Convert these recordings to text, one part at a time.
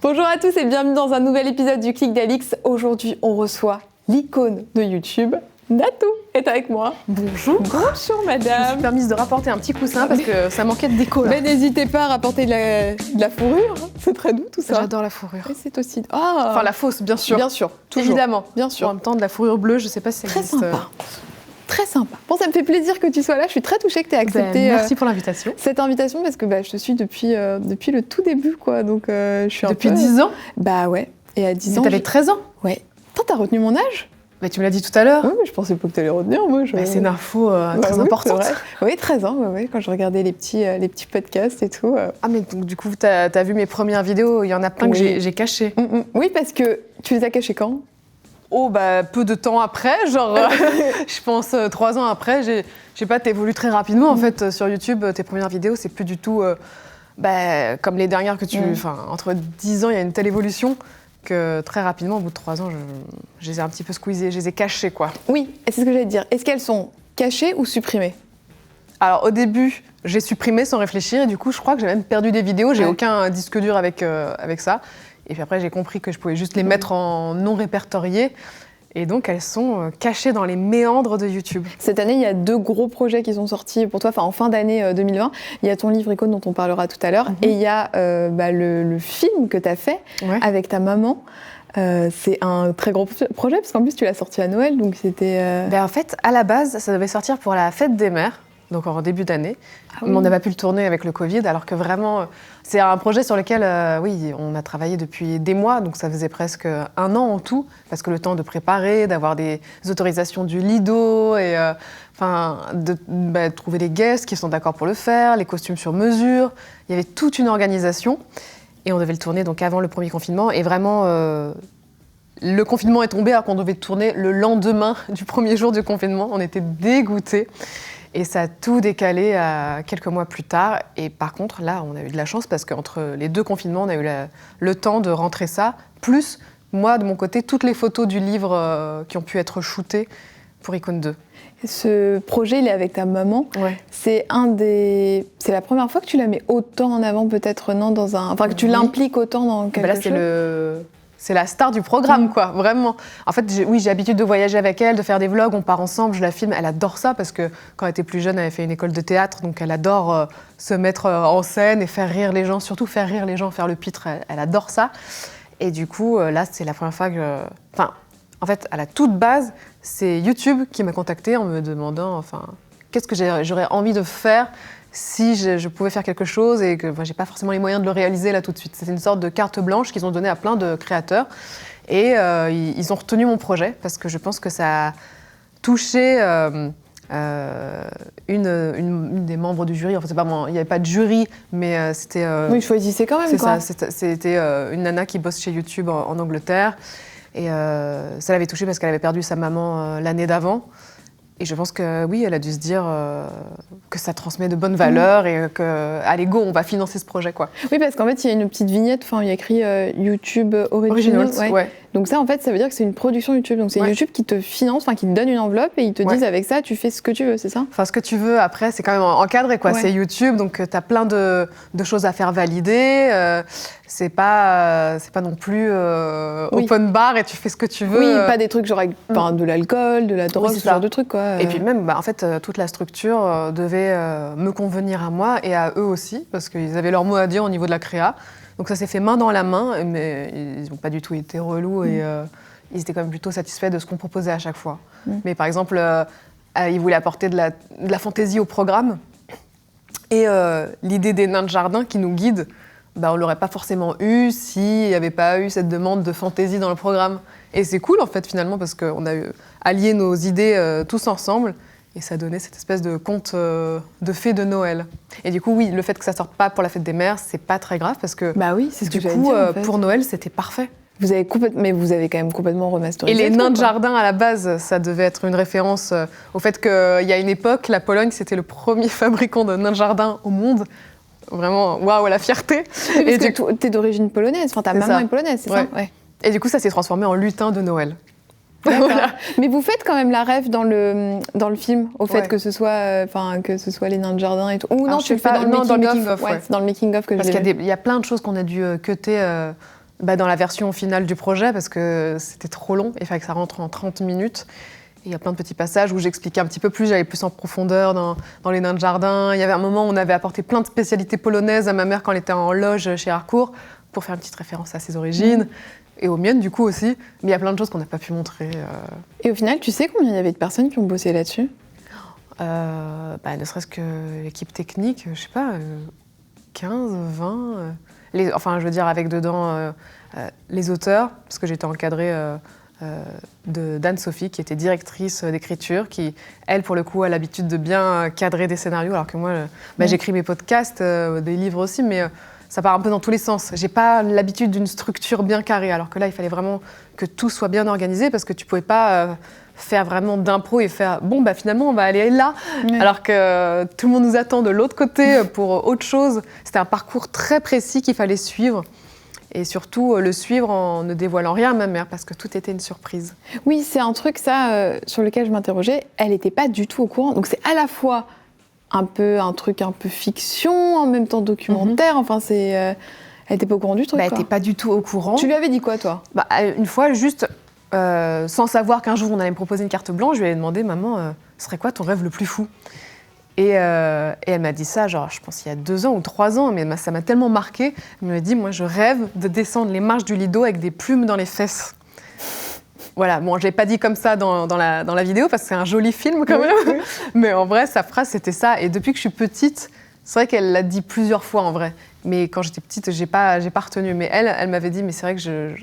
Bonjour à tous et bienvenue dans un nouvel épisode du Clic d'Alix. Aujourd'hui, on reçoit l'icône de YouTube. Natou est avec moi. Bonjour. Bonjour madame. Je me suis permise de rapporter un petit coussin parce que ça manquait de déco là. Mais n'hésitez pas à rapporter de la fourrure. C'est très doux tout ça. J'adore la fourrure. Et c'est aussi... Ah. Enfin la fausse bien sûr. Bien sûr, toujours. Évidemment. Bien sûr. En même temps de la fourrure bleue, je sais pas si ça Très existe. sympa. Très sympa. Bon, ça me fait plaisir que tu sois là. Je suis très touchée que tu aies accepté merci pour l'invitation. cette invitation parce que je te suis depuis le tout début, quoi. Donc, je suis Depuis un peu... 10 ans. Bah ouais. Et à 10 ans... T'avais 13 ans. Ouais. T'as retenu mon âge? Bah, tu me l'as dit tout à l'heure. Oui, mais je pensais pas que tu allais retenir. Moi, C'est une info très importante. Oui, 13 ans, quand je regardais les petits podcasts et tout. Ah, mais donc, du coup, t'as vu mes premières vidéos, il y en a plein que j'ai cachées. Oui, parce que tu les as cachées quand? Oh, peu de temps après, genre, je pense 3 ans après, je sais pas, t'évolues très rapidement en fait sur YouTube. Tes premières vidéos, c'est plus du tout comme les dernières que tu. Enfin, entre 10 ans, il y a une telle évolution que très rapidement, au bout de 3 ans, je les ai un petit peu squeezées, je les ai cachées, quoi. Oui, et c'est ce que j'allais te dire. Est-ce qu'elles sont cachées ou supprimées? Alors, au début, j'ai supprimé sans réfléchir, et du coup, je crois que j'ai même perdu des vidéos. J'ai aucun disque dur avec ça. Et puis après, j'ai compris que je pouvais juste les mettre en non répertorié. Et donc, elles sont cachées dans les méandres de YouTube. Cette année, il y a 2 gros projets qui sont sortis pour toi, en fin d'année 2020. Il y a ton livre Icône dont on parlera tout à l'heure. Et il y a le film que tu as fait avec ta maman. C'est un très gros projet, parce qu'en plus, tu l'as sorti à Noël. Donc c'était. En fait, à la base, ça devait sortir pour la fête des mères. Donc en début d'année. Mais on n'a pas pu le tourner avec le Covid, alors que vraiment, c'est un projet sur lequel, on a travaillé depuis des mois, donc ça faisait presque 1 an en tout, parce que le temps de préparer, d'avoir des autorisations du Lido, et de trouver les guests qui sont d'accord pour le faire, les costumes sur mesure. Il y avait toute une organisation, et on devait le tourner donc avant le premier confinement, et vraiment... le confinement est tombé alors qu'on devait tourner le lendemain du premier jour du confinement. On était dégoûtés. Et ça a tout décalé à quelques mois plus tard. Et par contre, là, on a eu de la chance parce qu'entre les 2 confinements, on a eu le temps de rentrer ça. Plus, moi, de mon côté, toutes les photos du livre qui ont pu être shootées pour Icône 2. Ce projet, il est avec ta maman. Ouais. C'est la première fois que tu la mets autant en avant, peut-être, non, que tu l'impliques autant dans quelque chose. C'est la star du programme, quoi, vraiment. En fait, j'ai l'habitude de voyager avec elle, de faire des vlogs, on part ensemble, je la filme. Elle adore ça parce que quand elle était plus jeune, elle avait fait une école de théâtre, donc elle adore se mettre en scène et faire rire les gens, surtout faire rire les gens, faire le pitre, elle adore ça. Et du coup, là, c'est la première fois que... en fait, à la toute base, c'est YouTube qui m'a contactée en me demandant, qu'est-ce que j'aurais envie de faire si je pouvais faire quelque chose et que j'ai pas forcément les moyens de le réaliser là tout de suite. C'était une sorte de carte blanche qu'ils ont donnée à plein de créateurs. Et ils ont retenu mon projet parce que je pense que ça a touché une des membres du jury. Enfin, c'est pas moi, il n'y avait pas de jury, mais c'était... oui, choisissez quand même, c'est quoi. Ça, c'était une nana qui bosse chez YouTube en Angleterre. Et ça l'avait touchée parce qu'elle avait perdu sa maman l'année d'avant. Et je pense que oui, elle a dû se dire que ça transmet de bonnes valeurs et que, allez, go, on va financer ce projet, quoi. Oui, parce qu'en fait, il y a une petite vignette, il y a écrit YouTube Originals. Ouais. Donc ça, en fait, ça veut dire que c'est une production YouTube. Donc c'est YouTube qui te finance, qui te donne une enveloppe et ils te disent avec ça, tu fais ce que tu veux, c'est ça? Enfin, ce que tu veux, après, c'est quand même encadré, quoi. C'est YouTube, donc tu as plein de choses à faire valider. C'est pas non plus open bar et tu fais ce que tu veux. Oui, pas des trucs genre avec de l'alcool, de la drogue, ce genre de trucs, quoi. Et puis même, en fait, toute la structure devait me convenir à moi et à eux aussi, parce qu'ils avaient leur mot à dire au niveau de la créa. Donc ça s'est fait main dans la main, mais ils n'ont pas du tout été relous et ils étaient quand même plutôt satisfaits de ce qu'on proposait à chaque fois. Mais par exemple, ils voulaient apporter de la fantaisie au programme. Et l'idée des nains de jardin qui nous guident, on ne l'aurait pas forcément eu s'il n'y avait pas eu cette demande de fantaisie dans le programme. Et c'est cool, en fait, finalement, parce qu'on a allié nos idées tous ensemble. Et ça donnait cette espèce de conte de fées de Noël. Et du coup, oui, le fait que ça sorte pas pour la fête des mères, c'est pas très grave parce que c'est ce que du coup, en fait, pour Noël, c'était parfait. Vous avez quand même complètement remasterisé. Et les nains de jardin, à la base, ça devait être une référence au fait qu'il y a une époque, la Pologne, c'était le premier fabricant de nains de jardin au monde. Vraiment, waouh, la fierté. Et du coup, t'es d'origine polonaise, ta maman est polonaise, c'est ça? Ouais. Et du coup, ça s'est transformé en lutin de Noël. Voilà. Mais vous faites quand même la ref dans le film, au fait que ce soit les nains de jardin et tout. Ou non, tu le fais dans le making of. Ouais, c'est dans le making of que Parce qu'il y a plein de choses qu'on a dû cutter dans la version finale du projet, parce que c'était trop long, il fallait que ça rentre en 30 minutes. Il y a plein de petits passages où j'expliquais un petit peu plus, j'allais plus en profondeur dans les nains de jardin. Il y avait un moment où on avait apporté plein de spécialités polonaises à ma mère quand elle était en loge chez Harcourt, pour faire une petite référence à ses origines, et aux miennes du coup aussi. Mais il y a plein de choses qu'on n'a pas pu montrer. Et au final, tu sais combien il y avait de personnes qui ont bossé là-dessus ? Ne serait-ce que l'équipe technique, je sais pas, 15, 20... enfin, je veux dire, avec dedans les auteurs, parce que j'étais encadrée d'Anne-Sophie, qui était directrice d'écriture, qui, elle, pour le coup, a l'habitude de bien cadrer des scénarios, alors que moi, j'écris mes podcasts, des livres aussi, mais ça part un peu dans tous les sens. J'ai pas l'habitude d'une structure bien carrée, alors que là, il fallait vraiment que tout soit bien organisé, parce que tu pouvais pas faire vraiment d'impro et faire finalement on va aller là, alors que tout le monde nous attend de l'autre côté pour autre chose. C'était un parcours très précis qu'il fallait suivre. Et surtout, le suivre en ne dévoilant rien à ma mère, parce que tout était une surprise. Oui, c'est un truc, sur lequel je m'interrogeais. Elle n'était pas du tout au courant. Donc, c'est à la fois un truc un peu fiction, en même temps documentaire. Enfin, elle n'était pas au courant du truc. Elle n'était pas du tout au courant. Tu lui avais dit quoi, toi ? Une fois, juste, sans savoir qu'un jour, on allait me proposer une carte blanche, je lui ai demandé, maman, ce serait quoi ton rêve le plus fou ? Et elle m'a dit ça, genre, je pense il y a 2 ans ou 3 ans, mais ça m'a tellement marqué. Elle m'a dit, moi, je rêve de descendre les marches du Lido avec des plumes dans les fesses. Voilà, bon, je l'ai pas dit comme ça dans la vidéo, parce que c'est un joli film quand même. Oui. Mais en vrai, sa phrase, c'était ça. Et depuis que je suis petite, c'est vrai qu'elle l'a dit plusieurs fois, en vrai. Mais quand j'étais petite, j'ai pas retenu. Mais elle m'avait dit, mais c'est vrai que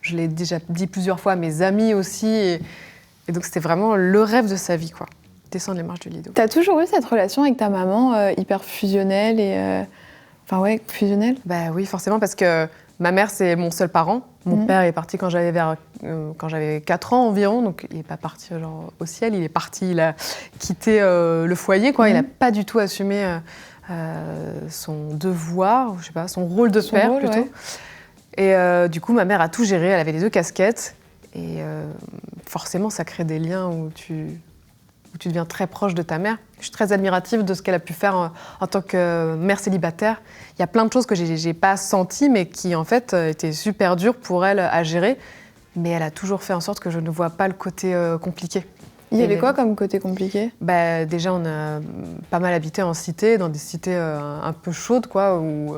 je l'ai déjà dit plusieurs fois à mes amis aussi. Et donc, c'était vraiment le rêve de sa vie, quoi. Descendre les marches du Lido. T'as toujours eu cette relation avec ta maman hyper fusionnelle et... fusionnelle ? Oui, forcément, parce que ma mère, c'est mon seul parent. Mon père est parti quand j'avais 4 ans environ, donc il n'est pas parti au ciel, il est parti, il a quitté le foyer, quoi. Il n'a pas du tout assumé son devoir, je sais pas, son rôle de père plutôt. Ouais. Et du coup, ma mère a tout géré, elle avait les 2 casquettes, et forcément, ça crée des liens où tu deviens très proche de ta mère. Je suis très admirative de ce qu'elle a pu faire en tant que mère célibataire. Il y a plein de choses que j'ai pas senties, mais qui en fait étaient super dures pour elle à gérer. Mais elle a toujours fait en sorte que je ne vois pas le côté compliqué. Il y avait quoi comme côté compliqué ? Déjà, on a pas mal habité en cité, dans des cités un peu chaudes, quoi, où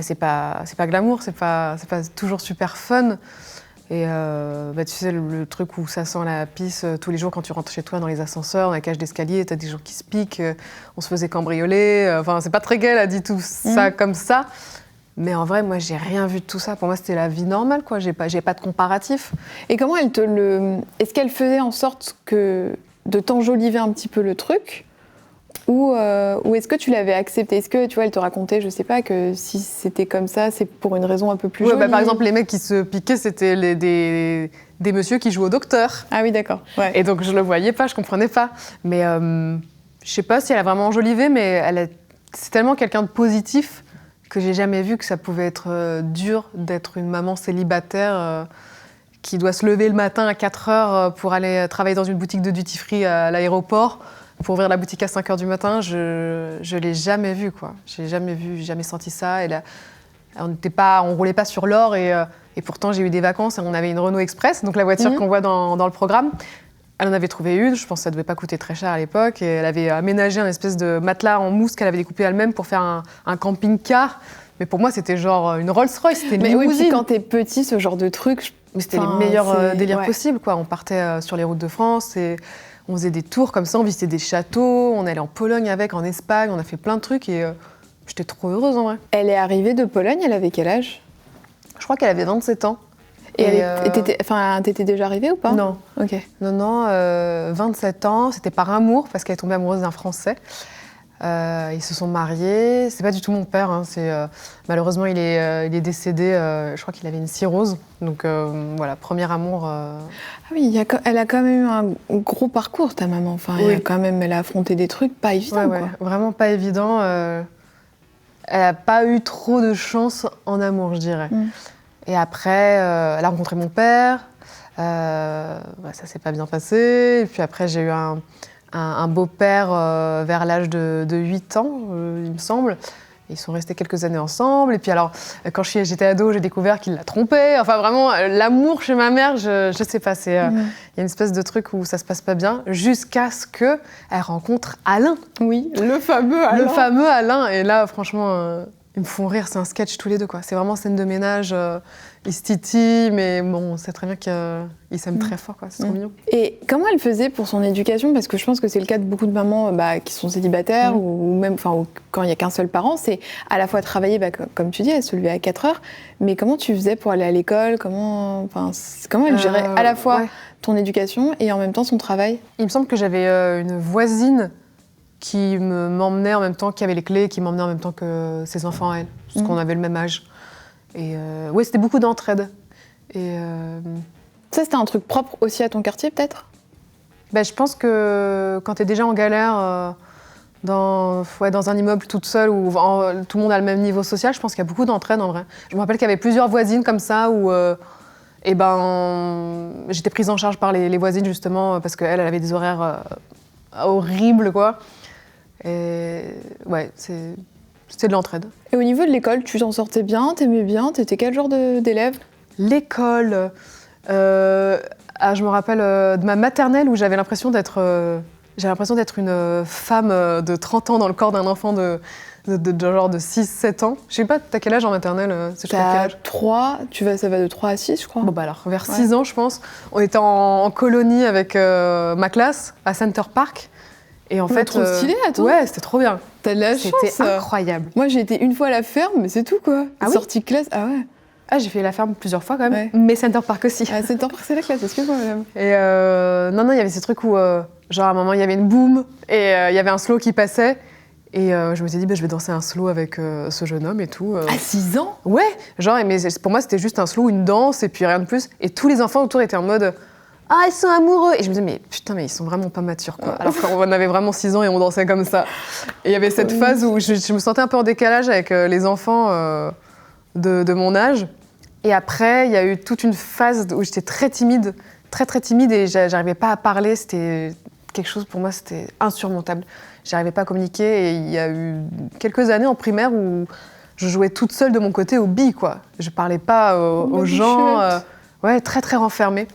c'est pas glamour, c'est pas toujours super fun. Et tu sais, le truc où ça sent la pisse tous les jours quand tu rentres chez toi dans les ascenseurs, dans la cage d'escalier, t'as des gens qui se piquent, on se faisait cambrioler. Enfin, c'est pas très gai, elle a dit tout ça comme ça. Mais en vrai, moi, j'ai rien vu de tout ça. Pour moi, c'était la vie normale, quoi. J'ai pas de comparatif. Et comment est-ce qu'elle faisait en sorte de t'enjoliver un petit peu le truc ? Ou est-ce que tu l'avais accepté ? Est-ce que, tu vois, elle te racontait, je sais pas, que si c'était comme ça, c'est pour une raison un peu plus jolie ? Par exemple, les mecs qui se piquaient, c'était des messieurs qui jouent au docteur. Ah oui, d'accord. Ouais. Et donc, je le voyais pas, je comprenais pas. Mais je sais pas si elle a vraiment enjolivé, mais c'est tellement quelqu'un de positif que j'ai jamais vu que ça pouvait être dur d'être une maman célibataire qui doit se lever le matin à 4 heures pour aller travailler dans une boutique de duty-free à l'aéroport. Pour ouvrir la boutique à 5 h du matin, je l'ai jamais vu, quoi. J'ai jamais senti ça. On roulait pas sur l'or et pourtant j'ai eu des vacances et on avait une Renault Express, donc la voiture qu'on voit dans le programme. Elle en avait trouvé une, je pense que ça devait pas coûter très cher à l'époque, et elle avait aménagé un espèce de matelas en mousse qu'elle avait découpé elle-même pour faire un camping-car. Mais pour moi, c'était genre une Rolls-Royce, c'était une limousine. Mais oui, puis quand t'es petit, ce genre de truc... Mais c'était les meilleurs délires possibles, quoi. On partait sur les routes de France et... On faisait des tours comme ça, on visitait des châteaux, on allait en Pologne en Espagne, on a fait plein de trucs et j'étais trop heureuse en vrai. Elle est arrivée de Pologne, elle avait quel âge ? Je crois qu'elle avait 27 ans. Et t'étais déjà arrivée ou pas ? Non. Ok. Non, 27 ans, c'était par amour parce qu'elle est tombée amoureuse d'un Français. Ils se sont mariés, c'est pas du tout mon père, hein, malheureusement il est décédé, je crois qu'il avait une cirrhose, donc voilà, premier amour. Ah oui, elle a quand même eu un gros parcours ta maman, enfin, oui. Elle a affronté des trucs pas évidents. Ouais, vraiment pas évident, elle a pas eu trop de chance en amour, je dirais. Et après, elle a rencontré mon père, ça s'est pas bien passé, et puis après j'ai eu un beau-père vers l'âge de 8 ans, il me semble. Ils sont restés quelques années ensemble. Et puis alors, quand j'étais ado, j'ai découvert qu'il la trompait. Enfin, vraiment, l'amour chez ma mère, je sais pas. Il y a une espèce de truc où ça se passe pas bien, jusqu'à ce qu'elle rencontre Alain. Oui, le fameux Alain. Le fameux Alain. Et là, franchement, ils me font rire. C'est un sketch tous les deux, quoi. C'est vraiment scène de ménage. Ils se titillent, mais bon, on sait très bien qu'ils s'aiment très fort, quoi. C'est trop mignon. Et comment elle faisait pour son éducation? Parce que je pense que c'est le cas de beaucoup de mamans qui sont célibataires ou même quand il n'y a qu'un seul parent, c'est à la fois travailler, comme tu dis, elle se levait à 4 heures, mais comment tu faisais pour aller à l'école? Comment elle gérait à la fois ton éducation et en même temps son travail? Il me semble que j'avais une voisine qui m'emmenait en même temps, qui avait les clés, qui m'emmenait en même temps que ses enfants à elle, parce qu'on avait le même âge. Et oui, c'était beaucoup d'entraide. Et ça, c'était un truc propre aussi à ton quartier, peut-être? Je pense que quand tu es déjà en galère dans un immeuble toute seule où tout le monde a le même niveau social, je pense qu'il y a beaucoup d'entraide en vrai. Je me rappelle qu'il y avait plusieurs voisines comme ça où j'étais prise en charge par les voisines justement parce qu'elle avait des horaires horribles, quoi. Et ouais, c'était de l'entraide. Et au niveau de l'école, tu t'en sortais bien, t'aimais bien, t'étais quel genre d'élève? L'école, je me rappelle de ma maternelle où j'avais l'impression d'être une femme de 30 ans dans le corps d'un enfant de genre de 6-7 ans. Je sais pas, t'as quel âge en maternelle? T'as 3, ça va de 3 à 6, je crois. Bon alors, vers 6 ans, je pense. On était en colonie avec ma classe à Center Park. Et en fait, trop stylé, attends. Ouais, c'était trop bien. T'as de la chance. C'était incroyable. Moi, j'ai été une fois à la ferme, mais c'est tout, quoi. Ah oui? Sortie classe, ah ouais. Ah, j'ai fait la ferme plusieurs fois, quand même. Ouais. Mais Center Park aussi. Ah, Center Park, c'est la classe, excuse-moi, madame. Et non, il y avait ces trucs où, genre, à un moment, il y avait une boom, et il y avait un slow qui passait. Et je me suis dit, je vais danser un slow avec ce jeune homme et tout. À 6 ans? Ouais. Genre, mais pour moi, c'était juste un slow, une danse, et puis rien de plus. Et tous les enfants autour étaient en mode... Ah, ils sont amoureux! Et je me disais, mais putain, mais ils sont vraiment pas matures, quoi. Alors qu'on avait vraiment 6 ans et on dansait comme ça. Et il y avait cette phase où je me sentais un peu en décalage avec les enfants de mon âge. Et après, il y a eu toute une phase où j'étais très timide, très timide, et j'arrivais pas à parler. C'était quelque chose, pour moi, c'était insurmontable. J'arrivais pas à communiquer, et il y a eu quelques années en primaire où je jouais toute seule de mon côté aux billes, quoi. Je parlais pas aux gens. Ouais, très renfermée.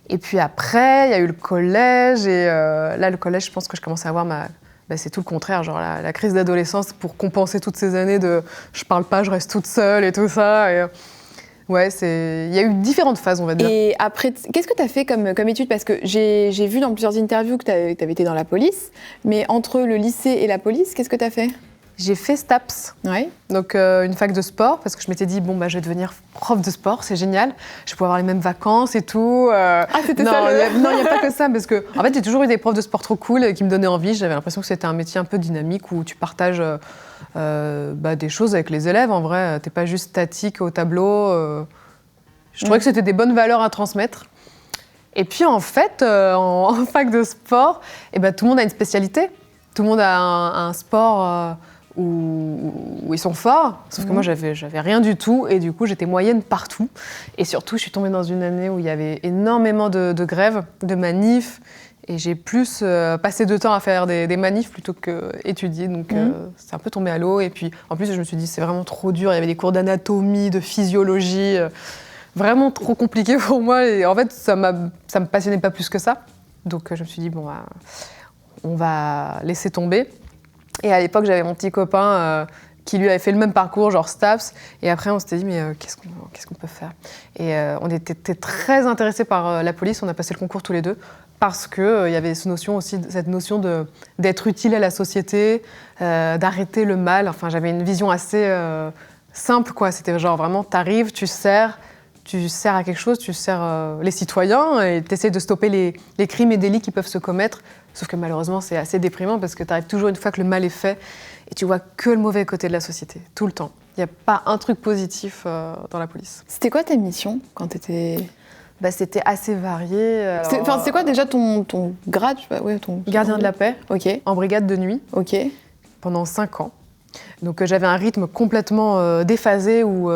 Et puis après, il y a eu le collège, et là, le collège, je pense que je commençais à avoir c'est tout le contraire, genre la crise d'adolescence pour compenser toutes ces années de je parle pas, je reste toute seule et tout ça. Et, ouais, il y a eu différentes phases, on va dire. Et après, qu'est-ce que tu as fait comme étude? Parce que j'ai vu dans plusieurs interviews que tu avais été dans la police, mais entre le lycée et la police, qu'est-ce que tu as fait? J'ai fait STAPS, donc une fac de sport, parce que je m'étais dit, je vais devenir prof de sport, c'est génial, je vais avoir les mêmes vacances et tout. Ah, c'était ça? Non, il n'y a pas que ça, parce que en fait, j'ai toujours eu des profs de sport trop cool qui me donnaient envie. J'avais l'impression que c'était un métier un peu dynamique où tu partages des choses avec les élèves. En vrai, t'es pas juste statique au tableau. Je trouvais que c'était des bonnes valeurs à transmettre. Et puis en fait, en fac de sport, tout le monde a une spécialité. Tout le monde a un sport... où ils sont forts, sauf que moi j'avais rien du tout, et du coup j'étais moyenne partout, et surtout je suis tombée dans une année où il y avait énormément de grèves, de manifs, et j'ai plus passé de temps à faire des manifs plutôt qu'étudier, donc c'est un peu tombé à l'eau. Et puis en plus je me suis dit c'est vraiment trop dur, il y avait des cours d'anatomie, de physiologie, vraiment trop compliqué pour moi, et en fait ça me passionnait pas plus que ça, donc je me suis dit on va laisser tomber. Et à l'époque, j'avais mon petit copain qui lui avait fait le même parcours, genre STAPS. Et après, on s'était dit, mais qu'est-ce qu'on peut faire? Et on était très intéressés par la police. On a passé le concours tous les deux parce qu'il y avait cette notion d'être utile à la société, d'arrêter le mal. Enfin, j'avais une vision assez simple, quoi. C'était genre vraiment, t'arrives, tu sers à quelque chose, tu sers les citoyens et tu essaies de stopper les crimes et délits qui peuvent se commettre. Sauf que malheureusement, c'est assez déprimant parce que tu arrives toujours une fois que le mal est fait et tu vois que le mauvais côté de la société, tout le temps. Il n'y a pas un truc positif dans la police. C'était quoi ta mission quand tu étais... C'était assez varié. C'est quoi déjà ton grade? Gardien de la paix, en brigade de nuit, pendant 5 ans. Donc j'avais un rythme complètement déphasé où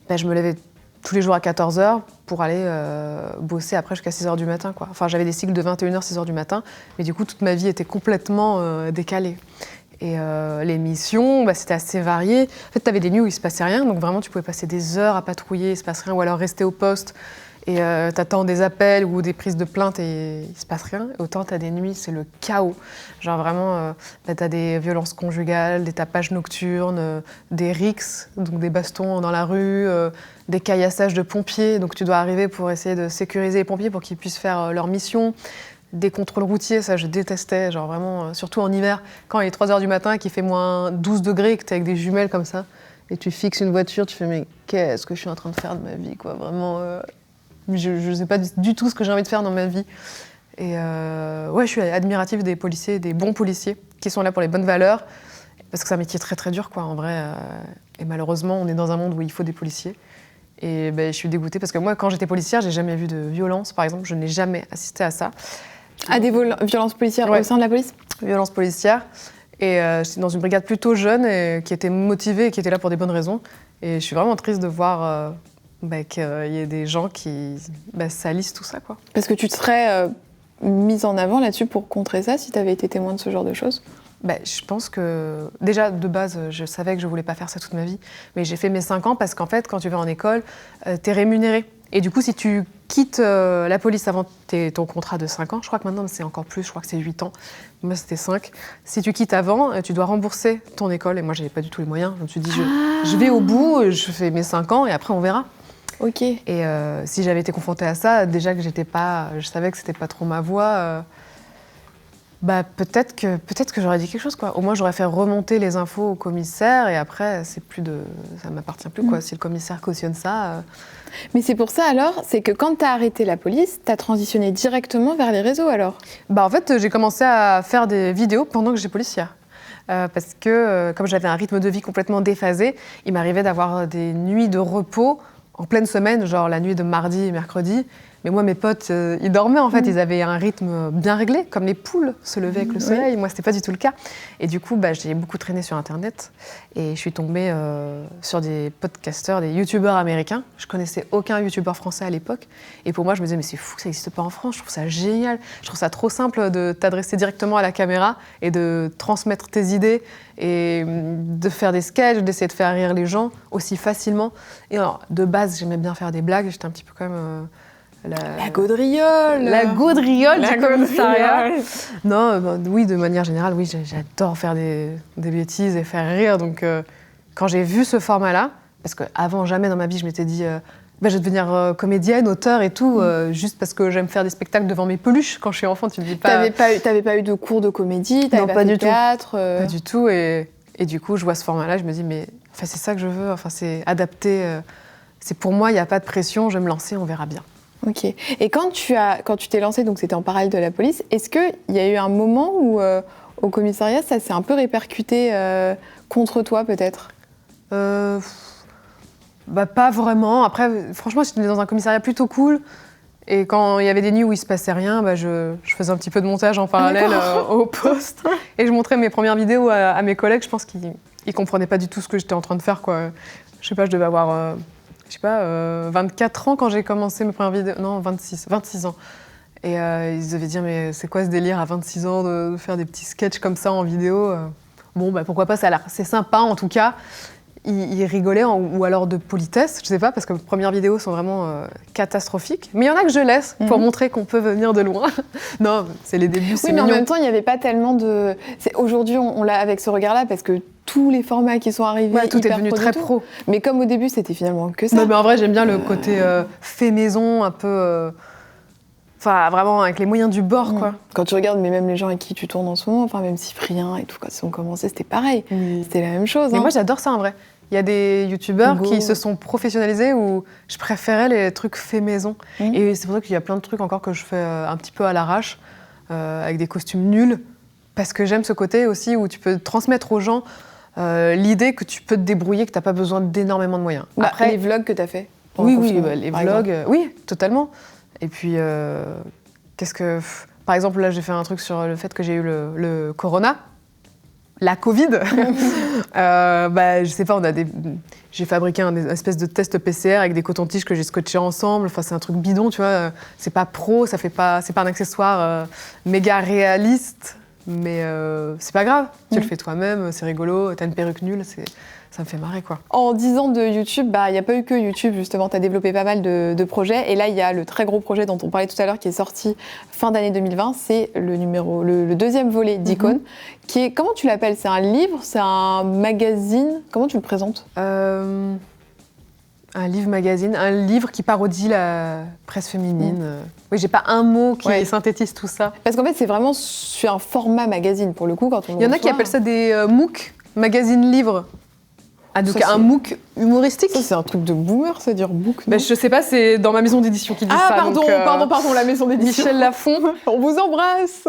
je me levais tous les jours à 14h pour aller bosser après jusqu'à 6h du matin, quoi. Enfin, j'avais des cycles de 21h, 6h du matin, mais du coup, toute ma vie était complètement décalée. Et les missions, c'était assez varié. En fait, tu avais des nuits où il se passait rien, donc vraiment tu pouvais passer des heures à patrouiller, il se passe rien, ou alors rester au poste et t'attends des appels ou des prises de plainte et il se passe rien. Et autant t'as des nuits, c'est le chaos. Genre vraiment, t'as des violences conjugales, des tapages nocturnes, des rixes, donc des bastons dans la rue, des caillassages de pompiers, donc tu dois arriver pour essayer de sécuriser les pompiers pour qu'ils puissent faire leur mission. Des contrôles routiers, ça je détestais, genre vraiment, surtout en hiver, quand il est 3h du matin et qu'il fait moins 12 degrés, que t'es avec des jumelles comme ça, et tu fixes une voiture, tu fais mais qu'est-ce que je suis en train de faire de ma vie, quoi, vraiment, je sais pas du tout ce que j'ai envie de faire dans ma vie. Et ouais, je suis admirative des policiers, des bons policiers, qui sont là pour les bonnes valeurs, parce que c'est un métier très très dur, quoi, en vrai, et malheureusement, on est dans un monde où il faut des policiers. Et je suis dégoûtée, parce que moi, quand j'étais policière, j'ai jamais vu de violence, par exemple, je n'ai jamais assisté à ça. À des violences policières au sein de la police ? Violences policières. Et j'étais dans une brigade plutôt jeune et qui était motivée et qui était là pour des bonnes raisons. Et je suis vraiment triste de voir qu'il y ait des gens qui salissent tout ça, quoi. Parce que tu te serais mise en avant là-dessus pour contrer ça si tu avais été témoin de ce genre de choses ? Je pense que, déjà, de base, je savais que je voulais pas faire ça toute ma vie. Mais j'ai fait mes 5 ans parce qu'en fait, quand tu vas en école, t'es rémunéré. Et du coup, si tu quittes la police avant ton contrat de 5 ans, je crois que maintenant c'est encore plus, je crois que c'est 8 ans, moi c'était 5. Si tu quittes avant, tu dois rembourser ton école. Et moi, j'avais pas du tout les moyens. Je me suis dit, je vais au bout, je fais mes 5 ans et après on verra. Ok. Et si j'avais été confrontée à ça, déjà que je savais que c'était pas trop ma voie, peut-être que j'aurais dit quelque chose, quoi. Au moins, j'aurais fait remonter les infos au commissaire et après, ça m'appartient plus, quoi. Si le commissaire cautionne ça. Mais c'est pour ça, alors, c'est que quand t'as arrêté la police, t'as transitionné directement vers les réseaux, alors ? En fait, j'ai commencé à faire des vidéos pendant que j'étais policière. Parce que, comme j'avais un rythme de vie complètement déphasé, il m'arrivait d'avoir des nuits de repos en pleine semaine, genre la nuit de mardi et mercredi. Mais moi, mes potes, ils dormaient en fait, ils avaient un rythme bien réglé, comme les poules se levaient avec le soleil. Moi, c'était pas du tout le cas. Et du coup, j'ai beaucoup traîné sur Internet et je suis tombée sur des podcasteurs, des youtubeurs américains. Je connaissais aucun youtubeur français à l'époque. Et pour moi, je me disais, mais c'est fou que ça n'existe pas en France, je trouve ça génial. Je trouve ça trop simple de t'adresser directement à la caméra et de transmettre tes idées et de faire des sketchs, d'essayer de faire rire les gens aussi facilement. Et alors, de base, j'aimais bien faire des blagues, j'étais un petit peu quand même... La gaudriole du commissariat. Non, oui, de manière générale, oui, j'adore faire des bêtises et faire rire. Donc, quand j'ai vu ce format-là, parce qu'avant, jamais dans ma vie, je m'étais dit je vais devenir comédienne, auteure et tout, juste parce que j'aime faire des spectacles devant mes peluches. Quand je suis enfant, tu ne dis pas... T'avais pas eu de cours de comédie, non, pas du tout. Théâtre Pas du tout. Et du coup, je vois ce format-là, je me dis, mais c'est ça que je veux, c'est adapté. C'est pour moi, il n'y a pas de pression, je vais me lancer, on verra bien. Ok. Et quand tu t'es lancée, donc c'était en parallèle de la police, est-ce qu'il y a eu un moment où, au commissariat, ça s'est un peu répercuté contre toi, peut-être ? Pas vraiment. Après, franchement, j'étais dans un commissariat plutôt cool. Et quand il y avait des nuits où il se passait rien, je faisais un petit peu de montage en parallèle au poste. Et je montrais mes premières vidéos à mes collègues. Je pense qu'ils comprenaient pas du tout ce que j'étais en train de faire, quoi. Je sais pas, je devais avoir... 24 ans quand j'ai commencé mes premières vidéos. Non, 26 ans. Et ils devaient dire, mais c'est quoi ce délire à 26 ans de faire des petits sketchs comme ça en vidéo ? Bon, pourquoi pas, ça a l'air assez sympa en tout cas. Ils rigolaient, ou alors de politesse, je sais pas, parce que mes premières vidéos sont vraiment catastrophiques. Mais il y en a que je laisse pour montrer qu'on peut venir de loin. Non, c'est les débuts, c'est mignon. Oui, mais en même temps, il n'y avait pas tellement de... Aujourd'hui, on l'a avec ce regard-là, parce que tous les formats qui sont arrivés, tout est devenu très pro. Mais comme au début, c'était finalement que ça. Non, mais en vrai, j'aime bien le côté fait maison, un peu... vraiment avec les moyens du bord, quoi. Quand tu regardes, mais même les gens avec qui tu tournes en ce moment, même Cyprien et tout, quand ils ont commencé, c'était pareil. C'était la même chose. Mais moi, j'adore ça, en vrai. Il y a des youtubeurs qui se sont professionnalisés où je préférais les trucs faits maison. Et c'est pour ça qu'il y a plein de trucs encore que je fais un petit peu à l'arrache, avec des costumes nuls, parce que j'aime ce côté aussi où tu peux transmettre aux gens l'idée que tu peux te débrouiller, que tu n'as pas besoin d'énormément de moyens. Après, les vlogs que tu as fait. Oui, les vlogs, oui, totalement. Et puis, par exemple, là, j'ai fait un truc sur le fait que j'ai eu le corona, la Covid. Je sais pas, j'ai fabriqué une espèce de test PCR avec des cotons-tiges que j'ai scotchés ensemble. C'est un truc bidon, tu vois. C'est pas pro, c'est pas un accessoire méga réaliste. Mais c'est pas grave, tu le fais toi-même, c'est rigolo, t'as une perruque nulle, ça me fait marrer, quoi. En 10 ans de YouTube, il n'y a pas eu que YouTube, justement. Tu as développé pas mal de projets. Et là, il y a le très gros projet dont on parlait tout à l'heure qui est sorti fin d'année 2020. C'est le deuxième volet d'Icône. Qui est, comment tu l'appelles? C'est un livre? C'est un magazine? Comment tu le présentes? Un livre-magazine, un livre qui parodie la presse féminine. Oui, j'ai pas un mot qui synthétise tout ça. Parce qu'en fait, c'est vraiment sur un format magazine, pour le coup, quand on Il y en a qui appellent ça des MOOC, magazine livre. Ah, donc un MOOC humoristique. Ça, c'est un truc de boomer, ça, dire MOOC, non? Je sais pas, c'est dans ma maison d'édition qui dit ça. Pardon, la maison d'édition. Michel Lafon. On vous embrasse.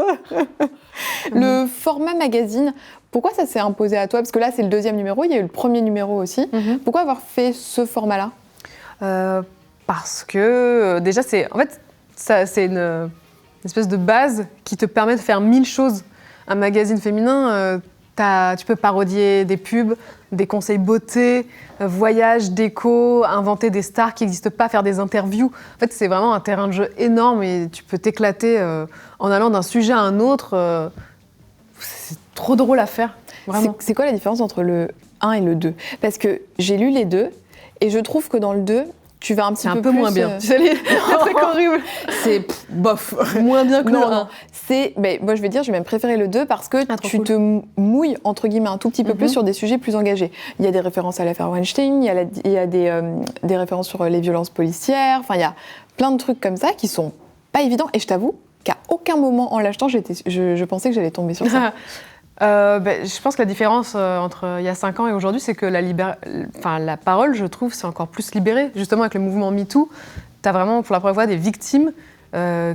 Le format magazine, pourquoi ça s'est imposé à toi? Parce que là, c'est le deuxième numéro, il y a eu le premier numéro aussi. Pourquoi avoir fait ce format-là? Parce que, déjà, c'est une espèce de base qui te permet de faire 1000 choses. Un magazine féminin, tu peux parodier des pubs, des conseils beauté, voyages, déco, inventer des stars qui n'existent pas, faire des interviews. En fait, c'est vraiment un terrain de jeu énorme et tu peux t'éclater en allant d'un sujet à un autre. C'est trop drôle à faire, vraiment. C'est quoi la différence entre le 1 et le 2? Parce que j'ai lu les deux et je trouve que dans le 2, tu vas un petit peu plus... moins bien. C'est un truc horrible. C'est bof. Moins bien que le 1. Moi, je vais dire, j'ai même préféré le 2 parce que te mouilles, entre guillemets, un tout petit peu plus sur des sujets plus engagés. Il y a des références à l'affaire Weinstein, il y a des références sur les violences policières, enfin, il y a plein de trucs comme ça qui sont pas évidents. Et je t'avoue qu'à aucun moment, en l'achetant, je pensais que j'allais tomber sur ça. Je pense que la différence entre il y a 5 ans et aujourd'hui, c'est que la parole, je trouve, c'est encore plus libéré. Justement, avec le mouvement MeToo, tu as vraiment, pour la première fois, des victimes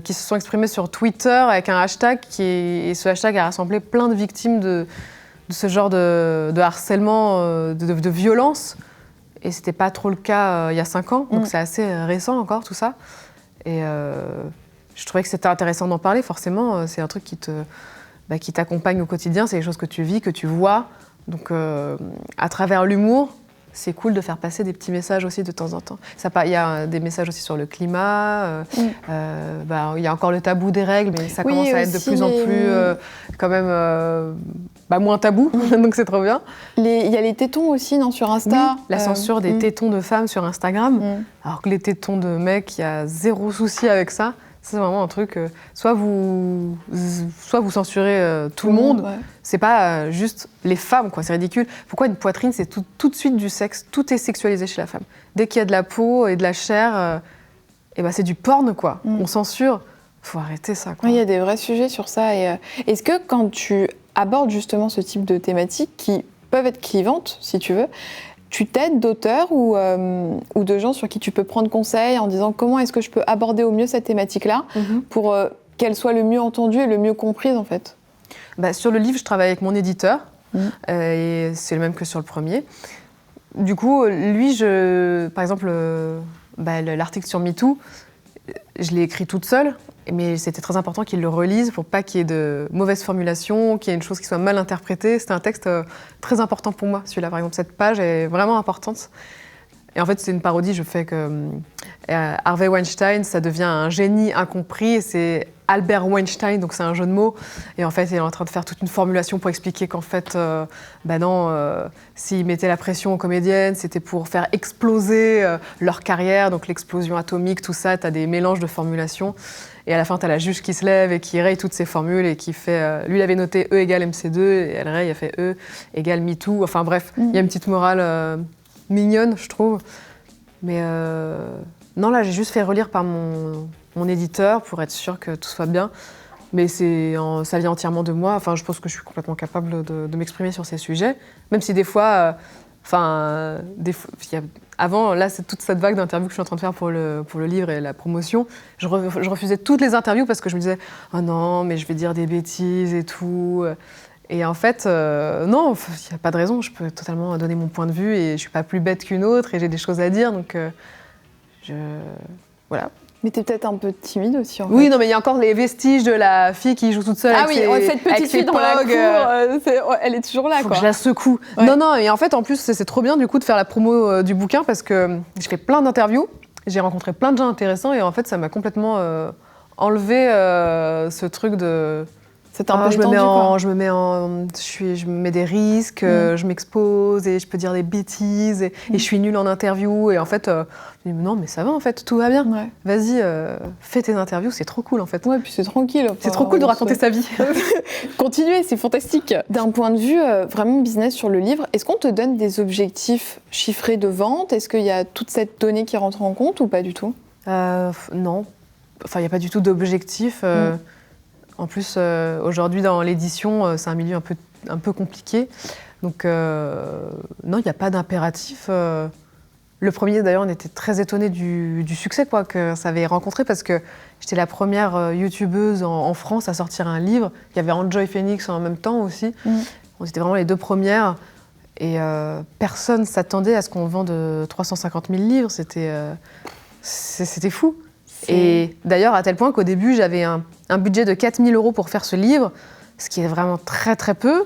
qui se sont exprimées sur Twitter avec un hashtag et ce hashtag a rassemblé plein de victimes de ce genre de harcèlement, de violence. Et c'était pas trop le cas il y a 5 ans, donc c'est assez récent encore, tout ça. Et je trouvais que c'était intéressant d'en parler, forcément. C'est un truc qui t'accompagne au quotidien, c'est des choses que tu vis, que tu vois. Donc, à travers l'humour, c'est cool de faire passer des petits messages aussi de temps en temps. Il y a des messages aussi sur le climat, il y a encore le tabou des règles, mais ça commence à être de plus en plus, quand même, moins tabou, donc c'est trop bien. Il y a les tétons aussi, non, sur Insta. Oui, la censure des tétons de femmes sur Instagram, alors que les tétons de mecs, il y a zéro souci avec ça. C'est vraiment un truc, soit vous censurez tout le monde, c'est pas juste les femmes, quoi, c'est ridicule. Pourquoi une poitrine, c'est tout de suite du sexe, tout est sexualisé chez la femme. Dès qu'il y a de la peau et de la chair, c'est du porn, quoi. On censure, faut arrêter ça, quoi. Il y a des vrais sujets sur ça. Et, est-ce que quand tu abordes justement ce type de thématiques qui peuvent être clivantes, si tu veux, tu t'aides d'auteurs ou de gens sur qui tu peux prendre conseil en disant comment est-ce que je peux aborder au mieux cette thématique-là pour qu'elle soit le mieux entendue et le mieux comprise, en fait? Sur le livre, je travaille avec mon éditeur et c'est le même que sur le premier. Du coup, lui, par exemple, l'article sur MeToo, je l'ai écrit toute seule, mais c'était très important qu'il le relise pour pas qu'il y ait de mauvaises formulations, qu'il y ait une chose qui soit mal interprétée. C'était un texte très important pour moi, celui-là, par exemple. Cette page est vraiment importante. Et en fait, c'est une parodie. Je fais que Harvey Weinstein, ça devient un génie incompris. Et c'est Albert Weinstein, donc c'est un jeu de mots. Et en fait, il est en train de faire toute une formulation pour expliquer qu'en fait, s'il mettait la pression aux comédiennes, c'était pour faire exploser leur carrière, donc l'explosion atomique, tout ça. Tu as des mélanges de formulations. Et à la fin, tu as la juge qui se lève et qui raye toutes ces formules et qui fait... lui, il avait noté E égale MC2 et elle raye, elle fait E égale MeToo. Enfin bref, il y a une petite morale mignonne, je trouve. Mais non, là, j'ai juste fait relire par mon éditeur pour être sûre que tout soit bien. Mais ça vient entièrement de moi. Enfin, je pense que je suis complètement capable de m'exprimer sur ces sujets. Même si des fois... avant, là, c'est toute cette vague d'interviews que je suis en train de faire pour le livre et la promotion. Je refusais toutes les interviews parce que je me disais « Oh non, mais je vais dire des bêtises et tout ». Et en fait, non, il n'y a pas de raison. Je peux totalement donner mon point de vue et je ne suis pas plus bête qu'une autre et j'ai des choses à dire. Donc, voilà. Mais t'es peut-être un peu timide aussi, en fait. Oui, non, mais il y a encore les vestiges de la fille qui joue toute seule. Cette petite fille dans la cour, elle est toujours là, faut quoi. Que je la secoue. Ouais. Non, et en fait, en plus, c'est trop bien, du coup, de faire la promo du bouquin parce que j'ai fait plein d'interviews, j'ai rencontré plein de gens intéressants et en fait, ça m'a complètement enlevé ce truc de... C'est un peu détendu, je me mets des risques, je m'expose et je peux dire des bêtises et je suis nulle en interview. Et en fait, je me dis non, mais ça va en fait, tout va bien. Ouais. Vas-y, fais tes interviews, c'est trop cool en fait. Ouais, puis c'est tranquille. C'est trop cool de raconter sa vie. Continuez, c'est fantastique. D'un point de vue vraiment business sur le livre, est-ce qu'on te donne des objectifs chiffrés de vente? Est-ce qu'il y a toute cette donnée qui rentre en compte ou pas du tout? Non. Enfin, il n'y a pas du tout d'objectif. En plus, aujourd'hui, dans l'édition, c'est un milieu un peu compliqué. Donc, non, il n'y a pas d'impératif. Le premier, d'ailleurs, on était très étonnés du succès que ça avait rencontré parce que j'étais la première youtubeuse en France à sortir un livre. Il y avait Enjoy Phoenix en même temps aussi. On était vraiment les 2 premières. Et personne ne s'attendait à ce qu'on vende 350 000 livres. C'était fou. Et d'ailleurs, à tel point qu'au début, j'avais un budget de 4 000 € pour faire ce livre, ce qui est vraiment très très peu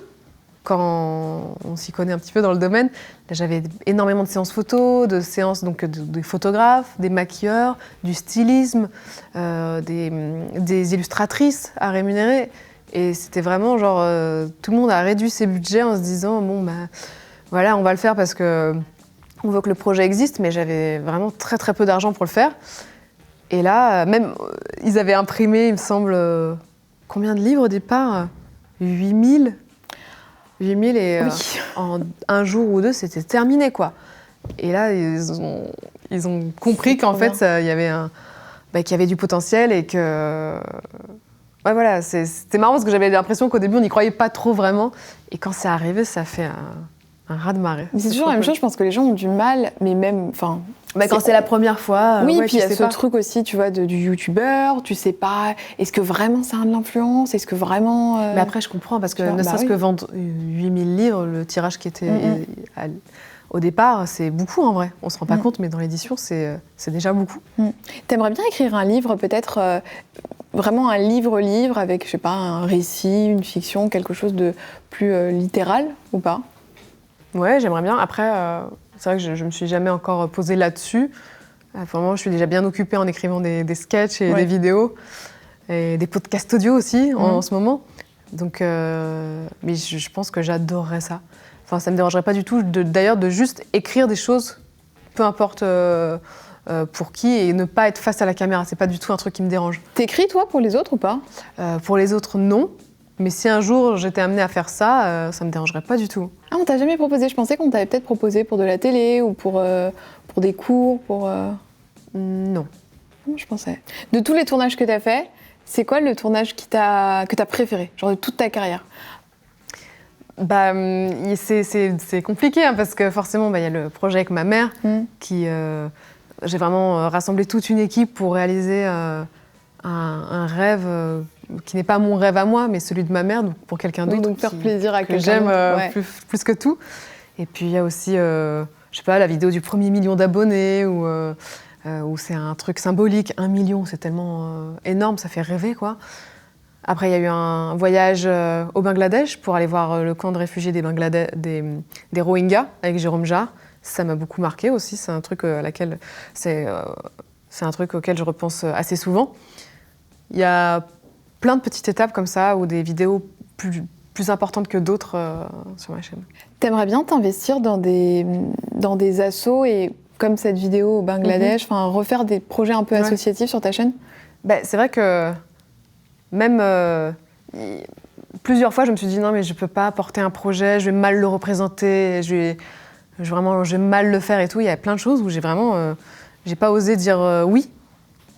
quand on s'y connaît un petit peu dans le domaine. Là, j'avais énormément de séances photos, de séances donc des photographes, des maquilleurs, du stylisme, des illustratrices à rémunérer. Et c'était vraiment genre, tout le monde a réduit ses budgets en se disant bon bah voilà, on va le faire parce que on veut que le projet existe, mais j'avais vraiment très très peu d'argent pour le faire. Et là, même, ils avaient imprimé, il me semble, combien de livres au départ? 8 000 et en un jour ou 2, c'était terminé, quoi. Et là, ils ont compris qu'en fait, il y avait qu'il y avait du potentiel et que... Ouais, voilà, c'était marrant parce que j'avais l'impression qu'au début, on n'y croyait pas trop vraiment. Et quand c'est arrivé, ça fait un raz-de-marée. C'est toujours la même chose, je pense que les gens ont du mal, mais même... quand c'est la première fois... Oui, puis il y a ce truc aussi, tu vois, du youtubeur, tu sais pas, est-ce que vraiment ça a de l'influence? Est-ce que vraiment... Mais après, je comprends, parce que ne serait-ce que vendre 8 000 livres, le tirage qui était au départ, c'est beaucoup en vrai. On se rend pas compte, mais dans l'édition, c'est déjà beaucoup. T'aimerais bien écrire un livre, peut-être, vraiment un livre avec, je sais pas, un récit, une fiction, quelque chose de plus littéral, ou pas? Ouais, j'aimerais bien. Après... c'est vrai que je ne me suis jamais encore posée là-dessus. Vraiment, je suis déjà bien occupée en écrivant des sketchs et des vidéos, et des podcasts audio aussi en ce moment. Donc, mais je pense que j'adorerais ça. Enfin, ça ne me dérangerait pas du tout, d'ailleurs, de juste écrire des choses, peu importe pour qui, et ne pas être face à la caméra. C'est pas du tout un truc qui me dérange. T'écris, toi, pour les autres ou pas? Pour les autres, non. Mais si un jour j'étais amenée à faire ça, ça me dérangerait pas du tout. Ah, on t'a jamais proposé? Je pensais qu'on t'avait peut-être proposé pour de la télé ou pour des cours, pour... Non. Je pensais. De tous les tournages que t'as fait, c'est quoi le tournage que t'as préféré, genre de toute ta carrière? Bah, c'est compliqué, hein, parce que forcément, y a le projet avec ma mère, qui... j'ai vraiment rassemblé toute une équipe pour réaliser un rêve... qui n'est pas mon rêve à moi, mais celui de ma mère, donc pour quelqu'un d'autre. Donc faire plaisir à quelqu'un j'aime d'autre. plus que tout. Et puis il y a aussi, je sais pas, la vidéo du 1er million d'abonnés, où c'est un truc symbolique. 1 million, c'est tellement énorme, ça fait rêver, quoi. Après, il y a eu un voyage au Bangladesh pour aller voir le camp de réfugiés des Rohingyas avec Jérôme Jarre. Ça m'a beaucoup marqué aussi. C'est un truc c'est un truc auquel je repense assez souvent. Il y a plein de petites étapes comme ça, ou des vidéos plus importantes que d'autres sur ma chaîne. T'aimerais bien t'investir dans des assos, et comme cette vidéo au Bangladesh, refaire des projets un peu associatifs sur ta chaîne? C'est vrai que même plusieurs fois, je me suis dit non, mais je peux pas porter un projet, je vais mal le représenter, je vais mal le faire et tout. Il y a plein de choses où j'ai pas osé dire oui.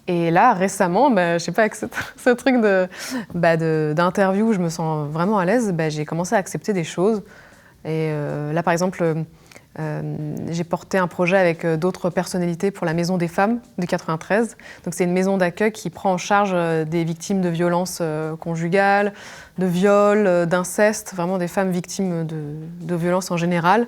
Et là, récemment, je sais pas, avec ce truc d'interview où je me sens vraiment à l'aise, j'ai commencé à accepter des choses. Et là, par exemple, j'ai porté un projet avec d'autres personnalités pour la Maison des Femmes de 93. Donc, c'est une maison d'accueil qui prend en charge des victimes de violences conjugales, de viols, d'inceste, vraiment des femmes victimes de violences en général,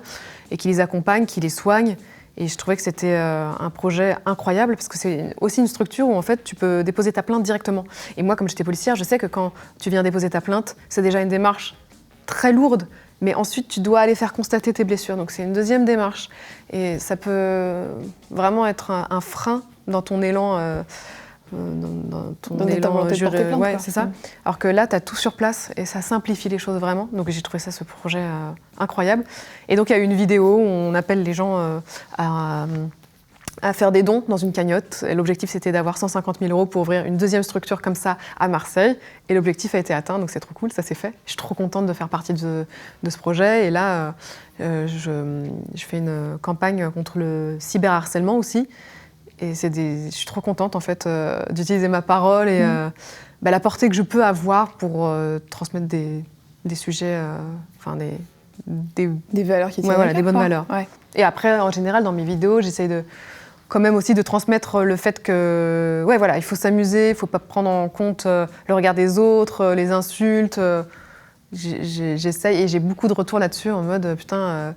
et qui les accompagne, qui les soigne. Et je trouvais que c'était un projet incroyable, parce que c'est aussi une structure où en fait tu peux déposer ta plainte directement. Et moi, comme j'étais policière, je sais que quand tu viens déposer ta plainte, c'est déjà une démarche très lourde, mais ensuite tu dois aller faire constater tes blessures. Donc c'est une deuxième démarche. Et ça peut vraiment être un frein dans ton élan dans ton ta élan volonté de porter juré. plainte, Ouais, quoi. c'est ça. Alors que là, tu as tout sur place et ça simplifie les choses vraiment. Donc j'ai trouvé ce projet incroyable. Et donc il y a eu une vidéo où on appelle les gens à faire des dons dans une cagnotte. Et l'objectif, c'était d'avoir 150 000 € pour ouvrir une deuxième structure comme ça à Marseille. Et l'objectif a été atteint, donc c'est trop cool, ça s'est fait. Je suis trop contente de faire partie de ce projet. Et là, je fais une campagne contre le cyberharcèlement aussi. Et je suis trop contente, en fait, d'utiliser ma parole et la portée que je peux avoir pour transmettre des sujets, des valeurs qui tiennent des bonnes valeurs. Ouais. Et après, en général, dans mes vidéos, j'essaye quand même aussi de transmettre le fait que, il faut s'amuser, il ne faut pas prendre en compte le regard des autres, les insultes. J'essaye et j'ai beaucoup de retours là-dessus en mode putain,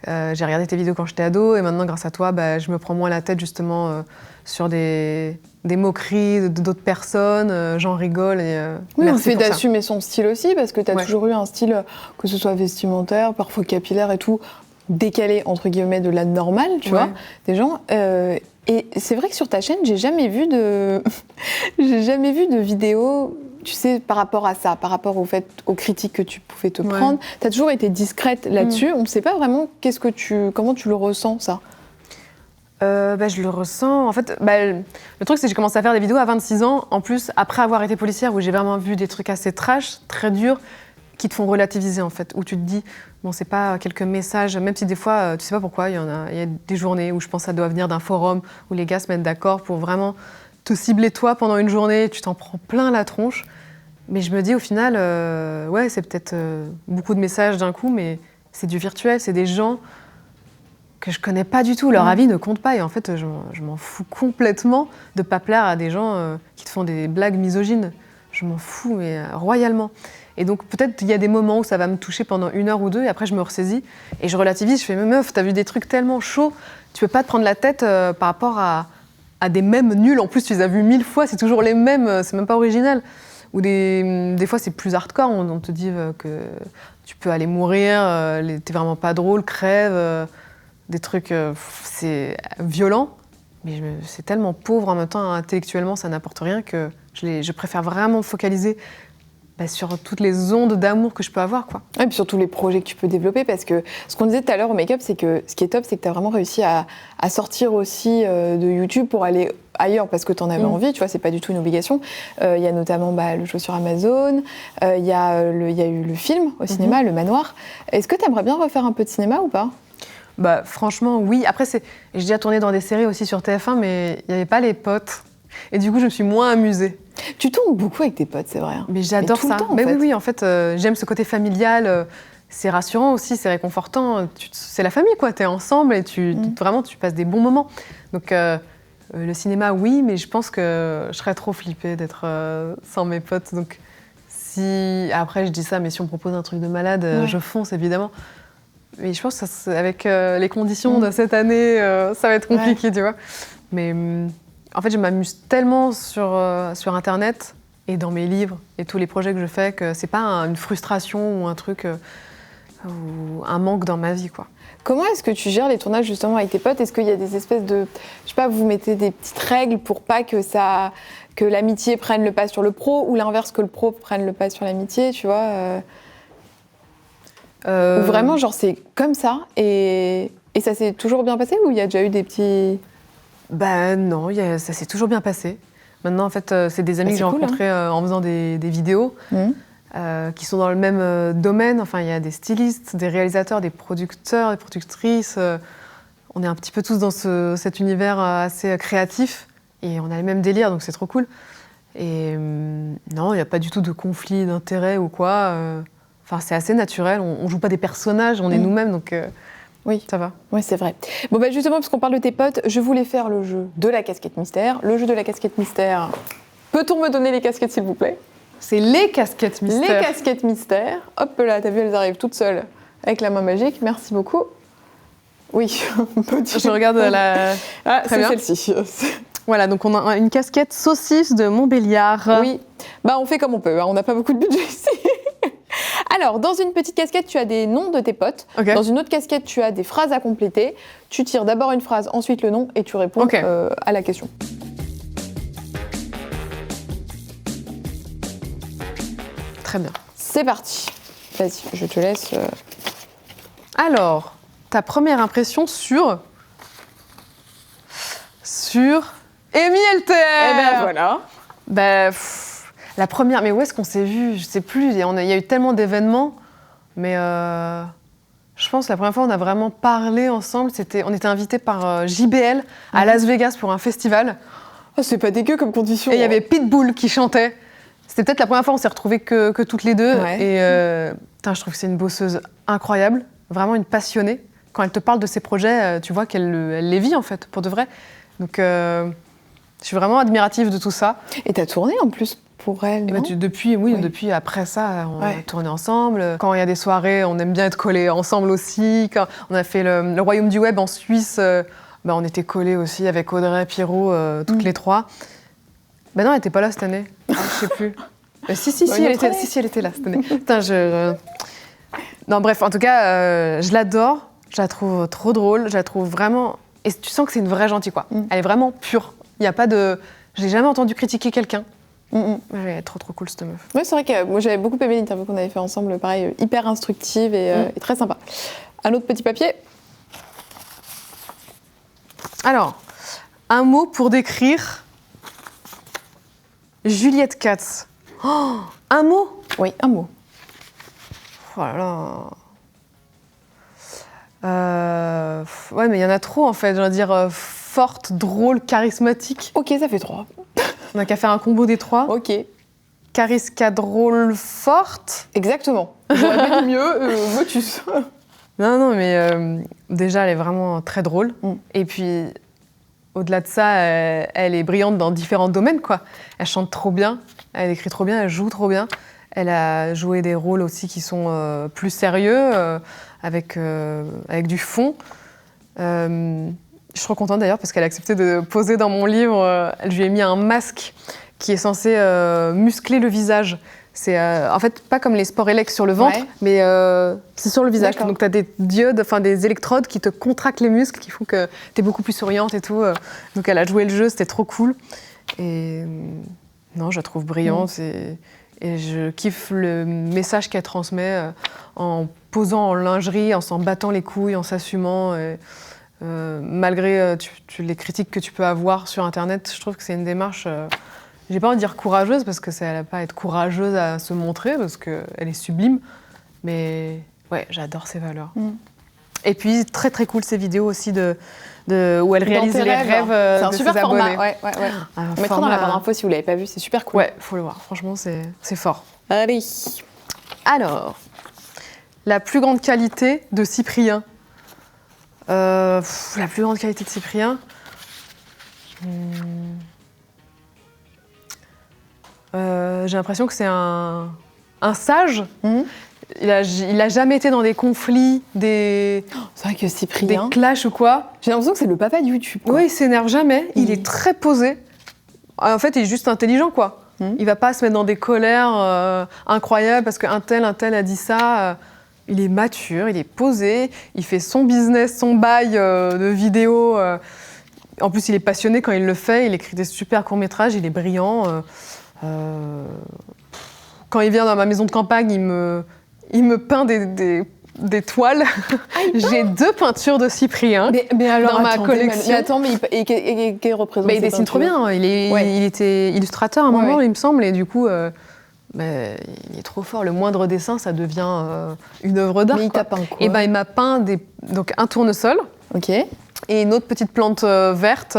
j'ai regardé tes vidéos quand j'étais ado et maintenant, grâce à toi, je me prends moins la tête justement sur des moqueries d'autres personnes, j'en rigole. Oui, on fait d'assumer son style aussi parce que tu as toujours eu un style, que ce soit vestimentaire, parfois capillaire et tout, décalé entre guillemets de la normale, tu vois, des gens. Et c'est vrai que sur ta chaîne, j'ai jamais vu de vidéo, tu sais, par rapport à ça, par rapport aux critiques que tu pouvais te prendre. Tu as toujours été discrète là-dessus. On ne sait pas vraiment comment tu le ressens, ça. Je le ressens. En fait, le truc, c'est que j'ai commencé à faire des vidéos à 26 ans. En plus, après avoir été policière, où j'ai vraiment vu des trucs assez trash, très durs, qui te font relativiser, en fait. Où tu te dis, bon, c'est pas quelques messages, même si des fois, tu sais pas pourquoi, il y a des journées où je pense que ça doit venir d'un forum, où les gars se mettent d'accord pour vraiment te cibler toi pendant une journée, tu t'en prends plein la tronche. Mais je me dis, au final, c'est peut-être beaucoup de messages d'un coup, mais c'est du virtuel, c'est des gens que je connais pas du tout, leur avis ne compte pas. Et en fait, je m'en fous complètement de pas plaire à des gens qui te font des blagues misogynes. Je m'en fous, mais royalement. Et donc, peut-être qu'il y a des moments où ça va me toucher pendant 1 heure ou 2, et après, je me ressaisis, et je relativise, je fais, mais meuf, t'as vu des trucs tellement chauds, tu peux pas te prendre la tête par rapport à des mèmes nuls. En plus, tu les as vus 1000 fois, c'est toujours les mêmes, c'est même pas original. Ou des fois, c'est plus hardcore, on te dit que tu peux aller mourir, t'es vraiment pas drôle, crève, des trucs, c'est violent, mais c'est tellement pauvre en même temps, intellectuellement, ça n'apporte rien que je préfère vraiment me focaliser sur toutes les ondes d'amour que je peux avoir, quoi. Et puis sur tous les projets que tu peux développer, parce que ce qu'on disait tout à l'heure au make-up, c'est que ce qui est top, c'est que tu as vraiment réussi à sortir aussi de YouTube pour aller ailleurs, parce que tu en avais envie, tu vois, c'est pas du tout une obligation. Il y a notamment le show sur Amazon, il y a eu le film au cinéma, Le Manoir. Est-ce que tu aimerais bien refaire un peu de cinéma ou pas ? Franchement, oui. Après, j'ai déjà tourné dans des séries aussi sur TF1, mais il n'y avait pas les potes. Et du coup, je me suis moins amusée. Tu tournes beaucoup avec tes potes, c'est vrai. Mais j'adore ça. Oui, en fait, j'aime ce côté familial. C'est rassurant aussi, c'est réconfortant. C'est la famille, quoi. T'es ensemble et vraiment, tu passes des bons moments. Donc, le cinéma, oui, mais je pense que je serais trop flippée d'être sans mes potes. Donc, après, je dis ça, mais si on me propose un truc de malade, je fonce, évidemment. Mais je pense qu'avec les conditions de cette année, ça va être compliqué, tu vois. Mais en fait, je m'amuse tellement sur Internet et dans mes livres et tous les projets que je fais que c'est pas une frustration ou un truc ou un manque dans ma vie, quoi. Comment est-ce que tu gères les tournages justement avec tes potes ? Est-ce qu'il y a des espèces de, je sais pas, vous mettez des petites règles pour pas que l'amitié prenne le pas sur le pro, ou l'inverse, que le pro prenne le pas sur l'amitié, tu vois Ou vraiment, genre, c'est comme ça et ça s'est toujours bien passé, ou il y a déjà eu des petits... Non, ça s'est toujours bien passé. Maintenant, en fait, c'est des amis que j'ai rencontrés en faisant des vidéos qui sont dans le même domaine. Enfin, il y a des stylistes, des réalisateurs, des producteurs, des productrices. On est un petit peu tous dans cet univers assez créatif et on a le même délire, donc c'est trop cool. Et non, il n'y a pas du tout de conflit d'intérêts ou quoi. Enfin, c'est assez naturel. On ne joue pas des personnages, on est nous-mêmes, donc... Oui, ça va. Oui, c'est vrai. Bon, justement, parce qu'on parle de tes potes, je voulais faire le jeu de la casquette mystère. Le jeu de la casquette mystère, peut-on me donner les casquettes, s'il vous plaît ? C'est les casquettes mystères. Les casquettes mystères. Hop là, t'as vu, elles arrivent toutes seules avec la main magique. Merci beaucoup. Oui, je regarde la... Ah, c'est celle-ci. Voilà, donc on a une casquette saucisse de Montbéliard. Oui, on fait comme on peut, hein. On n'a pas beaucoup de budget ici. Alors, dans une petite casquette, tu as des noms de tes potes. Okay. Dans une autre casquette, tu as des phrases à compléter. Tu tires d'abord une phrase, ensuite le nom, et tu réponds à la question. très bien. C'est parti. Vas-y, je te laisse. Alors, ta première impression sur Amy Elter. Eh ben voilà. La première, mais où est-ce qu'on s'est vus? Je sais plus, il y a eu tellement d'événements, mais je pense que la première fois on a vraiment parlé ensemble, on était invités par JBL à Las Vegas pour un festival. Oh, c'est pas dégueu comme condition. Et il y avait Pitbull qui chantait. C'était peut-être la première fois où on s'est retrouvés que toutes les deux. Ouais. Et je trouve que c'est une bosseuse incroyable, vraiment une passionnée. Quand elle te parle de ses projets, tu vois qu'elle les vit en fait, pour de vrai. Donc je suis vraiment admirative de tout ça. Et t'as tourné en plus pour elle, non? Depuis après ça, on a tourné ensemble. Quand il y a des soirées, on aime bien être collés ensemble aussi. Quand on a fait le Royaume du Web en Suisse, on était collés aussi avec Audrey Pirot, toutes les trois. Non, elle n'était pas là cette année. Je sais plus. Si, elle était là cette année. Putain, Non, bref, en tout cas, je l'adore. Je la trouve trop drôle. Je la trouve vraiment... Et tu sens que c'est une vraie gentille, quoi. Elle est vraiment pure. Il n'y a pas de... Je n'ai jamais entendu critiquer quelqu'un. Elle est trop cool, cette meuf. Oui, c'est vrai que moi, j'avais beaucoup aimé l'interview qu'on avait fait ensemble. Pareil, hyper instructive et très sympa. Un autre petit papier. Alors, un mot pour décrire Juliette Katz. Oh, un mot? Oui, un mot. Oh là là. Ouais, mais il y en a trop en fait. Je veux dire forte, drôle, charismatique. Ok, ça fait 3. On n'a qu'à faire un combo des 3. Ok. Charisca, drôle, forte. Exactement. J'aurais pas dit mieux, Motus. Non, mais déjà, elle est vraiment très drôle. Et puis, au-delà de ça, elle est brillante dans différents domaines, quoi. Elle chante trop bien, elle écrit trop bien, elle joue trop bien. Elle a joué des rôles aussi qui sont plus sérieux, avec du fond. Je suis trop contente d'ailleurs parce qu'elle a accepté de poser dans mon livre. Je lui ai mis un masque qui est censé muscler le visage. C'est en fait pas comme les sports élects sur le ventre, mais c'est sur le visage. D'accord. Donc tu as des diodes, enfin des électrodes qui te contractent les muscles, qui font que tu es beaucoup plus souriante et tout. Donc elle a joué le jeu, c'était trop cool. Et non, je la trouve brillante et je kiffe le message qu'elle transmet en posant en lingerie, en s'en battant les couilles, en s'assumant. Malgré les critiques que tu peux avoir sur Internet, je trouve que c'est une démarche... j'ai pas envie de dire courageuse, parce que elle n'a pas à être courageuse à se montrer, parce qu'elle est sublime. Mais ouais, j'adore ses valeurs. Et puis, très très cool, ces vidéos aussi où elle réalise les rêves c'est un de super ses format. abonnés. Ouais. On mettra dans la barre d'infos si vous l'avez pas vu, c'est super cool. Ouais, faut le voir. Franchement, c'est fort. Allez. Alors, la plus grande qualité de Cyprien. La plus grande qualité de Cyprien. J'ai l'impression que c'est un sage. Il a jamais été dans des conflits, c'est vrai que Cyprien, des clashs ou quoi. j'ai l'impression que c'est le papa de YouTube, quoi. Oui, il s'énerve jamais. Il est très posé. En fait, il est juste intelligent, quoi. Il va pas se mettre dans des colères incroyables parce qu'un tel a dit ça. Il est mature, il est posé, il fait son business, son bail de vidéos. En plus, il est passionné quand il le fait. Il écrit des super courts-métrages, il est brillant. Quand il vient dans ma maison de campagne, il me peint des toiles. J'ai 2 peintures de Cyprien mais alors, dans ma collection. Mais quel représente Il dessine trop bien. Il était illustrateur à un moment, il me semble, et du coup, il est trop fort. Le moindre dessin, ça devient une œuvre d'art. Mais il t'a peint quoi? Et il m'a peint donc un tournesol. Ok. Et une autre petite plante verte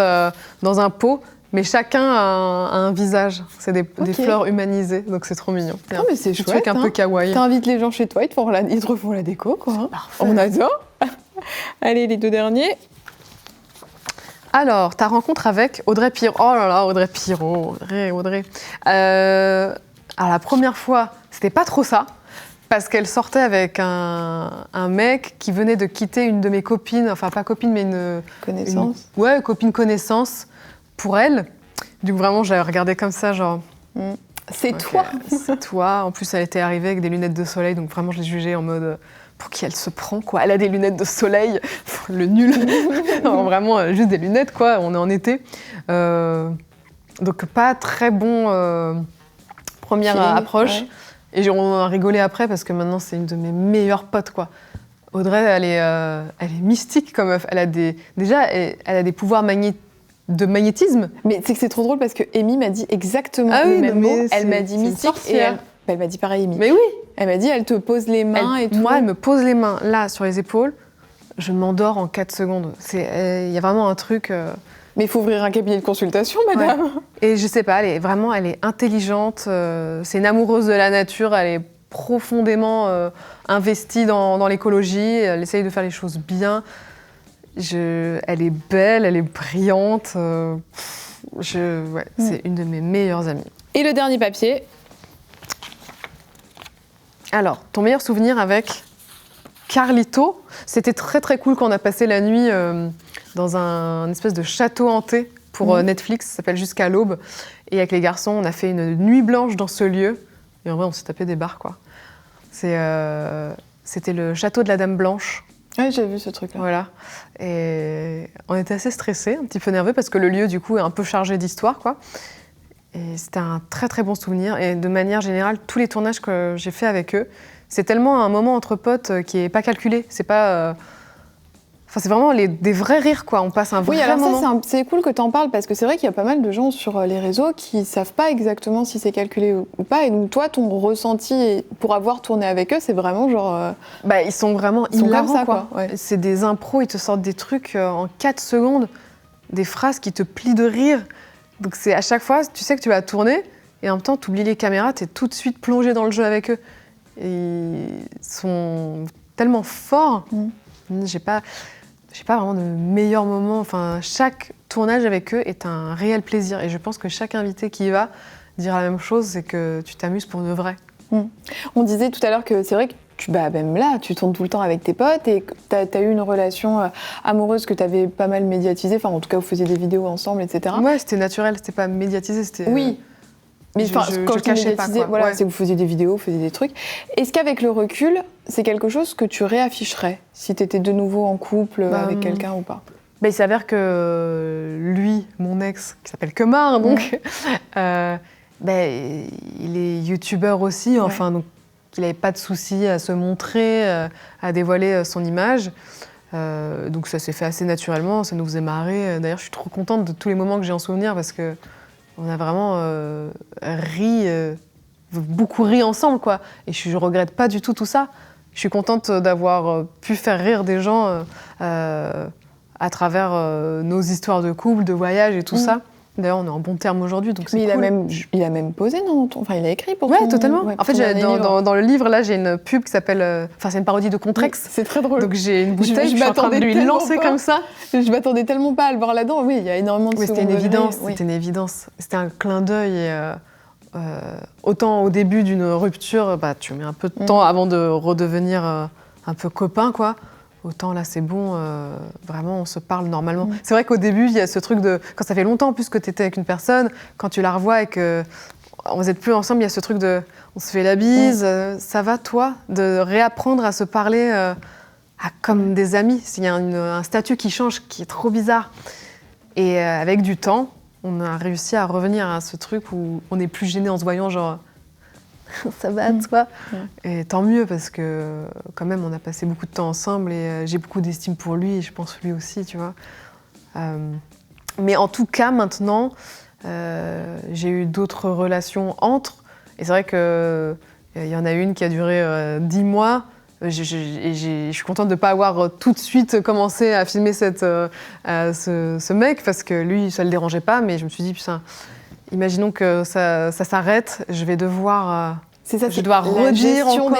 dans un pot. Mais chacun a un visage. C'est des fleurs humanisées, donc c'est trop mignon. Non, mais c'est chouette. Truc un peu kawaii. T'invites les gens chez toi, ils te refont la déco, quoi. Parfait. On adore. Allez, les 2 derniers. Alors, ta rencontre avec Audrey Pirot. Oh là là, Audrey Pirot. Audrey. Alors, la première fois, c'était pas trop ça. Parce qu'elle sortait avec un mec qui venait de quitter une de mes copines. Enfin, pas copine, mais une... Connaissance. Copine connaissance. Pour elle. Du coup, vraiment, j'avais regardé comme ça, genre... C'est toi. C'est toi. En plus, elle était arrivée avec des lunettes de soleil, donc vraiment, je l'ai jugée en mode... Pour qui elle se prend, quoi. Elle a des lunettes de soleil. Le nul. Non, vraiment, juste des lunettes, quoi. On est en été. Donc, pas très bon première approche. Et on en a rigolé après parce que maintenant, c'est une de mes meilleures potes, quoi. Audrey, elle est mystique comme meuf. Elle a des pouvoirs de magnétisme. Mais c'est que c'est trop drôle parce que Amy m'a dit exactement le même mot. Elle m'a dit mystique et elle m'a dit pareil, Amy. Mais oui. Elle m'a dit, elle te pose les mains et tout. Moi, elle me pose les mains là sur les épaules. Je m'endors en 4 secondes. Il y a vraiment un truc. Mais il faut ouvrir un cabinet de consultation, madame. Ouais. Et je sais pas, elle est intelligente. C'est une amoureuse de la nature. Elle est profondément investie dans l'écologie. Elle essaye de faire les choses bien. Elle est belle, elle est brillante. C'est une de mes meilleures amies. Et le dernier papier. Alors, ton meilleur souvenir avec Carlito, c'était très très cool quand on a passé la nuit dans un espèce de château hanté pour Netflix, ça s'appelle Jusqu'à l'aube. Et avec les garçons, on a fait une nuit blanche dans ce lieu. Et en vrai, on s'est tapé des barres, quoi. C'était le château de la Dame Blanche. Oui, j'ai vu ce truc-là. Voilà. Et on était assez stressés, un petit peu nerveux, parce que le lieu, du coup, est un peu chargé d'histoire, quoi. Et c'était un très très bon souvenir. Et de manière générale, tous les tournages que j'ai fait avec eux, c'est tellement un moment entre potes qui est pas calculé. C'est pas. Enfin, c'est vraiment des vrais rires, quoi. On passe un vrai moment. Oui, alors ça, c'est cool que tu en parles parce que c'est vrai qu'il y a pas mal de gens sur les réseaux qui savent pas exactement si c'est calculé ou pas. Et donc, toi, ton ressenti pour avoir tourné avec eux, c'est vraiment genre. Ils sont vraiment hilarants, comme ça, quoi. Ouais. C'est des impros, ils te sortent des trucs en 4 secondes, des phrases qui te plient de rire. Donc, c'est à chaque fois, tu sais que tu vas tourner et en même temps, tu oublies les caméras, tu es tout de suite plongé dans le jeu avec eux. Et ils sont tellement forts. J'ai pas vraiment de meilleurs moments. Enfin, chaque tournage avec eux est un réel plaisir. Et je pense que chaque invité qui y va dira la même chose, c'est que tu t'amuses pour de vrai. On disait tout à l'heure que c'est vrai que même là, tu tournes tout le temps avec tes potes et tu as eu une relation amoureuse que tu avais pas mal médiatisée. Enfin, en tout cas, vous faisiez des vidéos ensemble, etc. Ouais, c'était naturel, c'était pas médiatisé, c'était... Oui. Mais quand je cachais pas, quoi. Voilà, c'est que vous faisiez des vidéos, vous faisiez des trucs. Est-ce qu'avec le recul, c'est quelque chose que tu réafficherais si tu étais de nouveau en couple avec quelqu'un ou pas? Il s'avère que lui, mon ex, qui s'appelle Kemar, donc, il est youtubeur aussi, enfin, donc il n'avait pas de souci à se montrer, à dévoiler son image. Donc ça s'est fait assez naturellement, ça nous faisait marrer. D'ailleurs, je suis trop contente de tous les moments que j'ai en souvenir parce que on a vraiment beaucoup ri ensemble, quoi. Et je regrette pas du tout ça. Je suis contente d'avoir pu faire rire des gens à travers nos histoires de couple, de voyage et tout ça. D'ailleurs, on est en bon terme aujourd'hui, donc c'est cool. Il a même posé, non? Enfin, il a écrit pour toi. Ouais, totalement. En fait, dans le livre, là, j'ai une pub qui s'appelle... Enfin, c'est une parodie de Contrex. C'est très drôle. Donc, j'ai une bouteille, je suis en train de lui lancer comme ça. Je m'attendais tellement pas à le voir là-dedans. Oui, il y a énormément de secondes. C'était une évidence. C'était un clin d'œil. Et, autant au début d'une rupture, tu mets un peu de temps avant de redevenir un peu copain, quoi. Autant là, c'est bon, vraiment, on se parle normalement. C'est vrai qu'au début, il y a ce truc de... Quand ça fait longtemps en plus que tu étais avec une personne, quand tu la revois et que on n'êtes plus ensemble, il y a ce truc de... On se fait la bise, ça va toi? De réapprendre à se parler comme des amis. Il y a un statut qui change, qui est trop bizarre. Et avec du temps, on a réussi à revenir à ce truc où on n'est plus gêné en se voyant, genre... ça va, toi. Et tant mieux, parce que quand même, on a passé beaucoup de temps ensemble et j'ai beaucoup d'estime pour lui et je pense lui aussi, tu vois. Mais en tout cas, maintenant, j'ai eu d'autres relations entre. Et c'est vrai qu'il y en a une qui a duré 10 mois. Je suis contente de ne pas avoir tout de suite commencé à filmer ce mec, parce que lui, ça ne le dérangeait pas, mais je me suis dit, putain, imaginons que ça s'arrête, je vais devoir... je dois redire encore,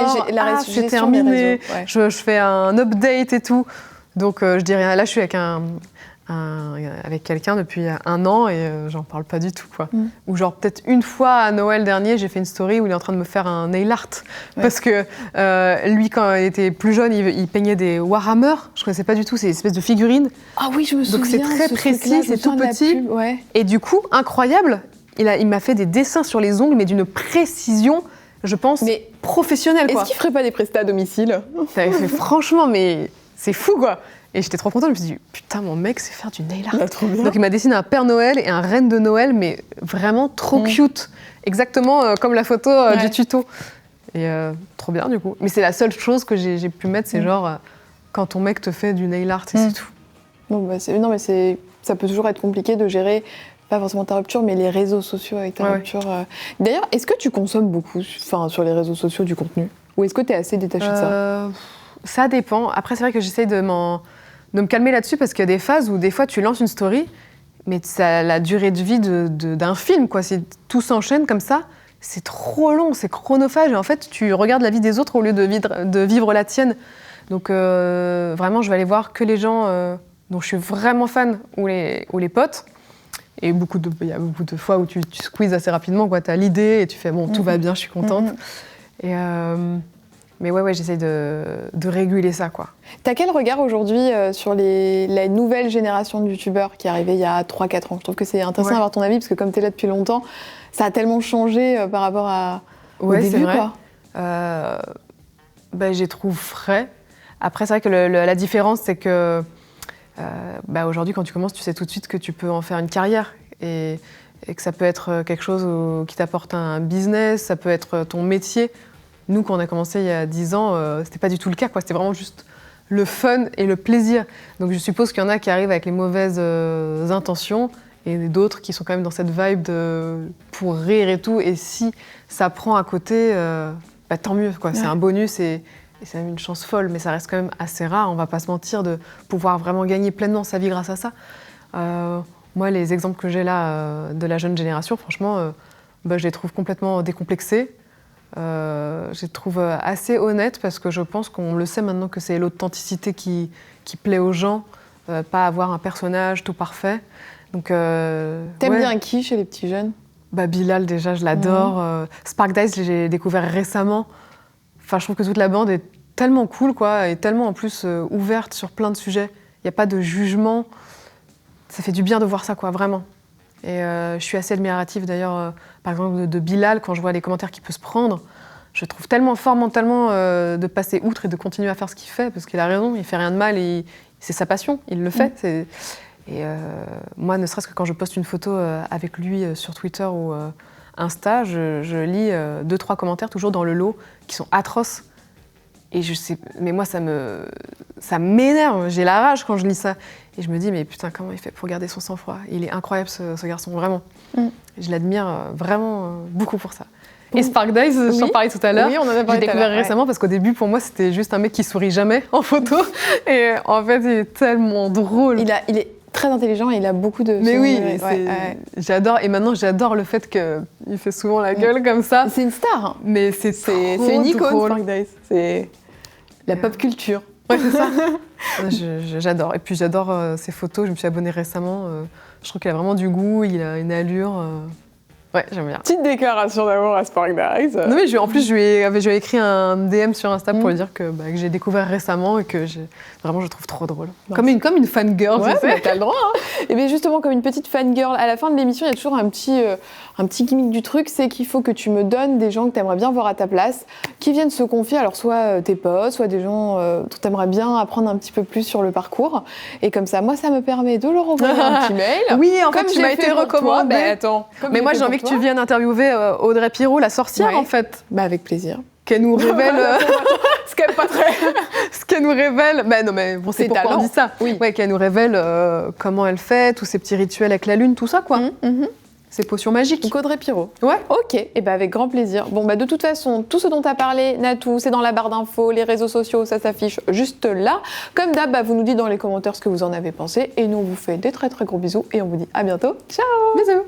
c'est terminé, je fais un update et tout. Donc je dis rien. Là, je suis avec quelqu'un depuis 1 an et j'en parle pas du tout, quoi. Ou genre peut-être une fois à Noël dernier, j'ai fait une story où il est en train de me faire un nail art. Parce que lui, quand il était plus jeune, il peignait des Warhammer. Je connaissais pas du tout, c'est une espèce de figurines. Ah oui, je me souviens. Donc c'est très précis, c'est tout petit. Et du coup, incroyable, il m'a fait des dessins sur les ongles, mais d'une précision, je pense, professionnelle, quoi. Est-ce qu'il ferait pas des prestats à domicile? Franchement, mais c'est fou, quoi. Et j'étais trop contente, je me suis dit, putain, mon mec sait faire du nail art. Trop bien. Donc il m'a dessiné un Père Noël et un Reine de Noël, mais vraiment trop cute. Exactement comme la photo du tuto. Et trop bien, du coup. Mais c'est la seule chose que j'ai pu mettre, c'est genre, quand ton mec te fait du nail art, et c'est tout. Bon, bah, ça peut toujours être compliqué de gérer, pas forcément ta rupture, mais les réseaux sociaux avec ta rupture. D'ailleurs, est-ce que tu consommes beaucoup sur les réseaux sociaux du contenu ? Ou est-ce que tu es assez détachée de ça ? Ça dépend. Après, c'est vrai que j'essaye de me calmer là-dessus parce qu'il y a des phases où des fois tu lances une story, mais ça a la durée de vie d'un film, quoi. Si tout s'enchaîne comme ça, c'est trop long, c'est chronophage. Et en fait, tu regardes la vie des autres au lieu de vivre la tienne. Donc vraiment, je vais aller voir que les gens dont je suis vraiment fan ou les potes. Et il y a beaucoup de fois où tu squeezes assez rapidement, quoi. Tu as l'idée et tu fais bon, tout va bien, je suis contente. Et mais ouais, j'essaye de réguler ça, quoi. T'as quel regard aujourd'hui sur la nouvelle génération de youtubeurs qui est arrivée il y a 3-4 ans ? Je trouve que c'est intéressant d'avoir ton avis, parce que comme t'es là depuis longtemps, ça a tellement changé par rapport au début, c'est vrai. Quoi. Je les trouve frais. Après, c'est vrai que la différence, c'est que aujourd'hui, quand tu commences, tu sais tout de suite que tu peux en faire une carrière et que ça peut être quelque chose qui t'apporte un business, ça peut être ton métier. Nous, quand on a commencé il y a 10 ans, c'était pas du tout le cas, quoi. C'était vraiment juste le fun et le plaisir. Donc je suppose qu'il y en a qui arrivent avec les mauvaises intentions et d'autres qui sont quand même dans cette vibe pour rire et tout. Et si ça prend à côté, tant mieux, quoi. C'est un bonus et c'est même une chance folle, mais ça reste quand même assez rare, on va pas se mentir, de pouvoir vraiment gagner pleinement sa vie grâce à ça. Moi, les exemples que j'ai là de la jeune génération, franchement, je les trouve complètement décomplexés. Je les trouve assez honnêtes parce que je pense qu'on le sait maintenant que c'est l'authenticité qui plaît aux gens, pas avoir un personnage tout parfait. Donc, t'aimes bien qui chez les petits jeunes ? Bilal, déjà, je l'adore. Spark Dice, j'ai découvert récemment. Enfin, je trouve que toute la bande est tellement cool, quoi, et tellement en plus ouverte sur plein de sujets. Il n'y a pas de jugement. Ça fait du bien de voir ça, quoi, vraiment. Et je suis assez admirative d'ailleurs, par exemple, de Bilal, quand je vois les commentaires qu'il peut se prendre. Je trouve tellement fort mentalement de passer outre et de continuer à faire ce qu'il fait, parce qu'il a raison, il fait rien de mal et c'est sa passion, il le fait. Et moi, ne serait-ce que quand je poste une photo avec lui sur Twitter ou Insta, je lis 2-3 commentaires toujours dans le lot qui sont atroces. Et je sais, mais moi, ça m'énerve, j'ai la rage quand je lis ça. Et je me dis, mais putain, comment il fait pour garder son sang-froid ? Il est incroyable, ce garçon, vraiment. Je l'admire vraiment beaucoup pour ça. Et Spark Dice, je t'en parlais tout à l'heure. Oui, on en a parlé. J'ai découvert récemment parce qu'au début, pour moi, c'était juste un mec qui sourit jamais en photo. Et en fait, il est tellement drôle. Il est très intelligent et il a beaucoup de... Mais oui, j'adore. Et maintenant, j'adore le fait qu'il fait souvent la gueule comme ça. C'est une star. Hein. Mais c'est une icône, drôle. Spark Dice. C'est la pop culture. Ouais, c'est ça. J'adore. Et puis j'adore ses photos. Je me suis abonnée récemment. Je trouve qu'il a vraiment du goût. Il a une allure. Ouais, j'aime bien. Petite déclaration d'amour à Spark Dice. Non, mais en plus, je lui ai écrit un DM sur Insta pour lui dire que j'ai découvert récemment et que vraiment je le trouve trop drôle. Comme une fangirl, ouais, tu sais. T'as le droit. Hein. Et bien justement, comme une petite fangirl, à la fin de l'émission, il y a toujours un petit gimmick du truc, c'est qu'il faut que tu me donnes des gens que t'aimerais bien voir à ta place, qui viennent se confier, alors soit tes potes, soit des gens dont t'aimerais bien apprendre un petit peu plus sur le parcours. Et comme ça, moi, ça me permet de leur envoyer un petit mail. Oui, en fait, tu m'as été recommandé. Mais moi, j'ai envie que tu viennes interviewer Audrey Pirot, la sorcière, en fait. Avec plaisir. Qu'elle nous révèle... Ce qu'elle pas très... Ce qu'elle nous révèle... non, mais bon, c'est pourquoi on dit ça. Oui. Ouais, qu'elle nous révèle comment elle fait, tous ses petits rituels avec la lune, tout ça, quoi. Ces potions magiques. Audrey Pirot. Ouais. Ok, et avec grand plaisir. Bon, de toute façon, tout ce dont tu as parlé, Natou, c'est dans la barre d'infos, les réseaux sociaux, ça s'affiche juste là. Comme d'hab, vous nous dites dans les commentaires ce que vous en avez pensé. Et nous, on vous fait des très très gros bisous et on vous dit à bientôt. Ciao. Bisous.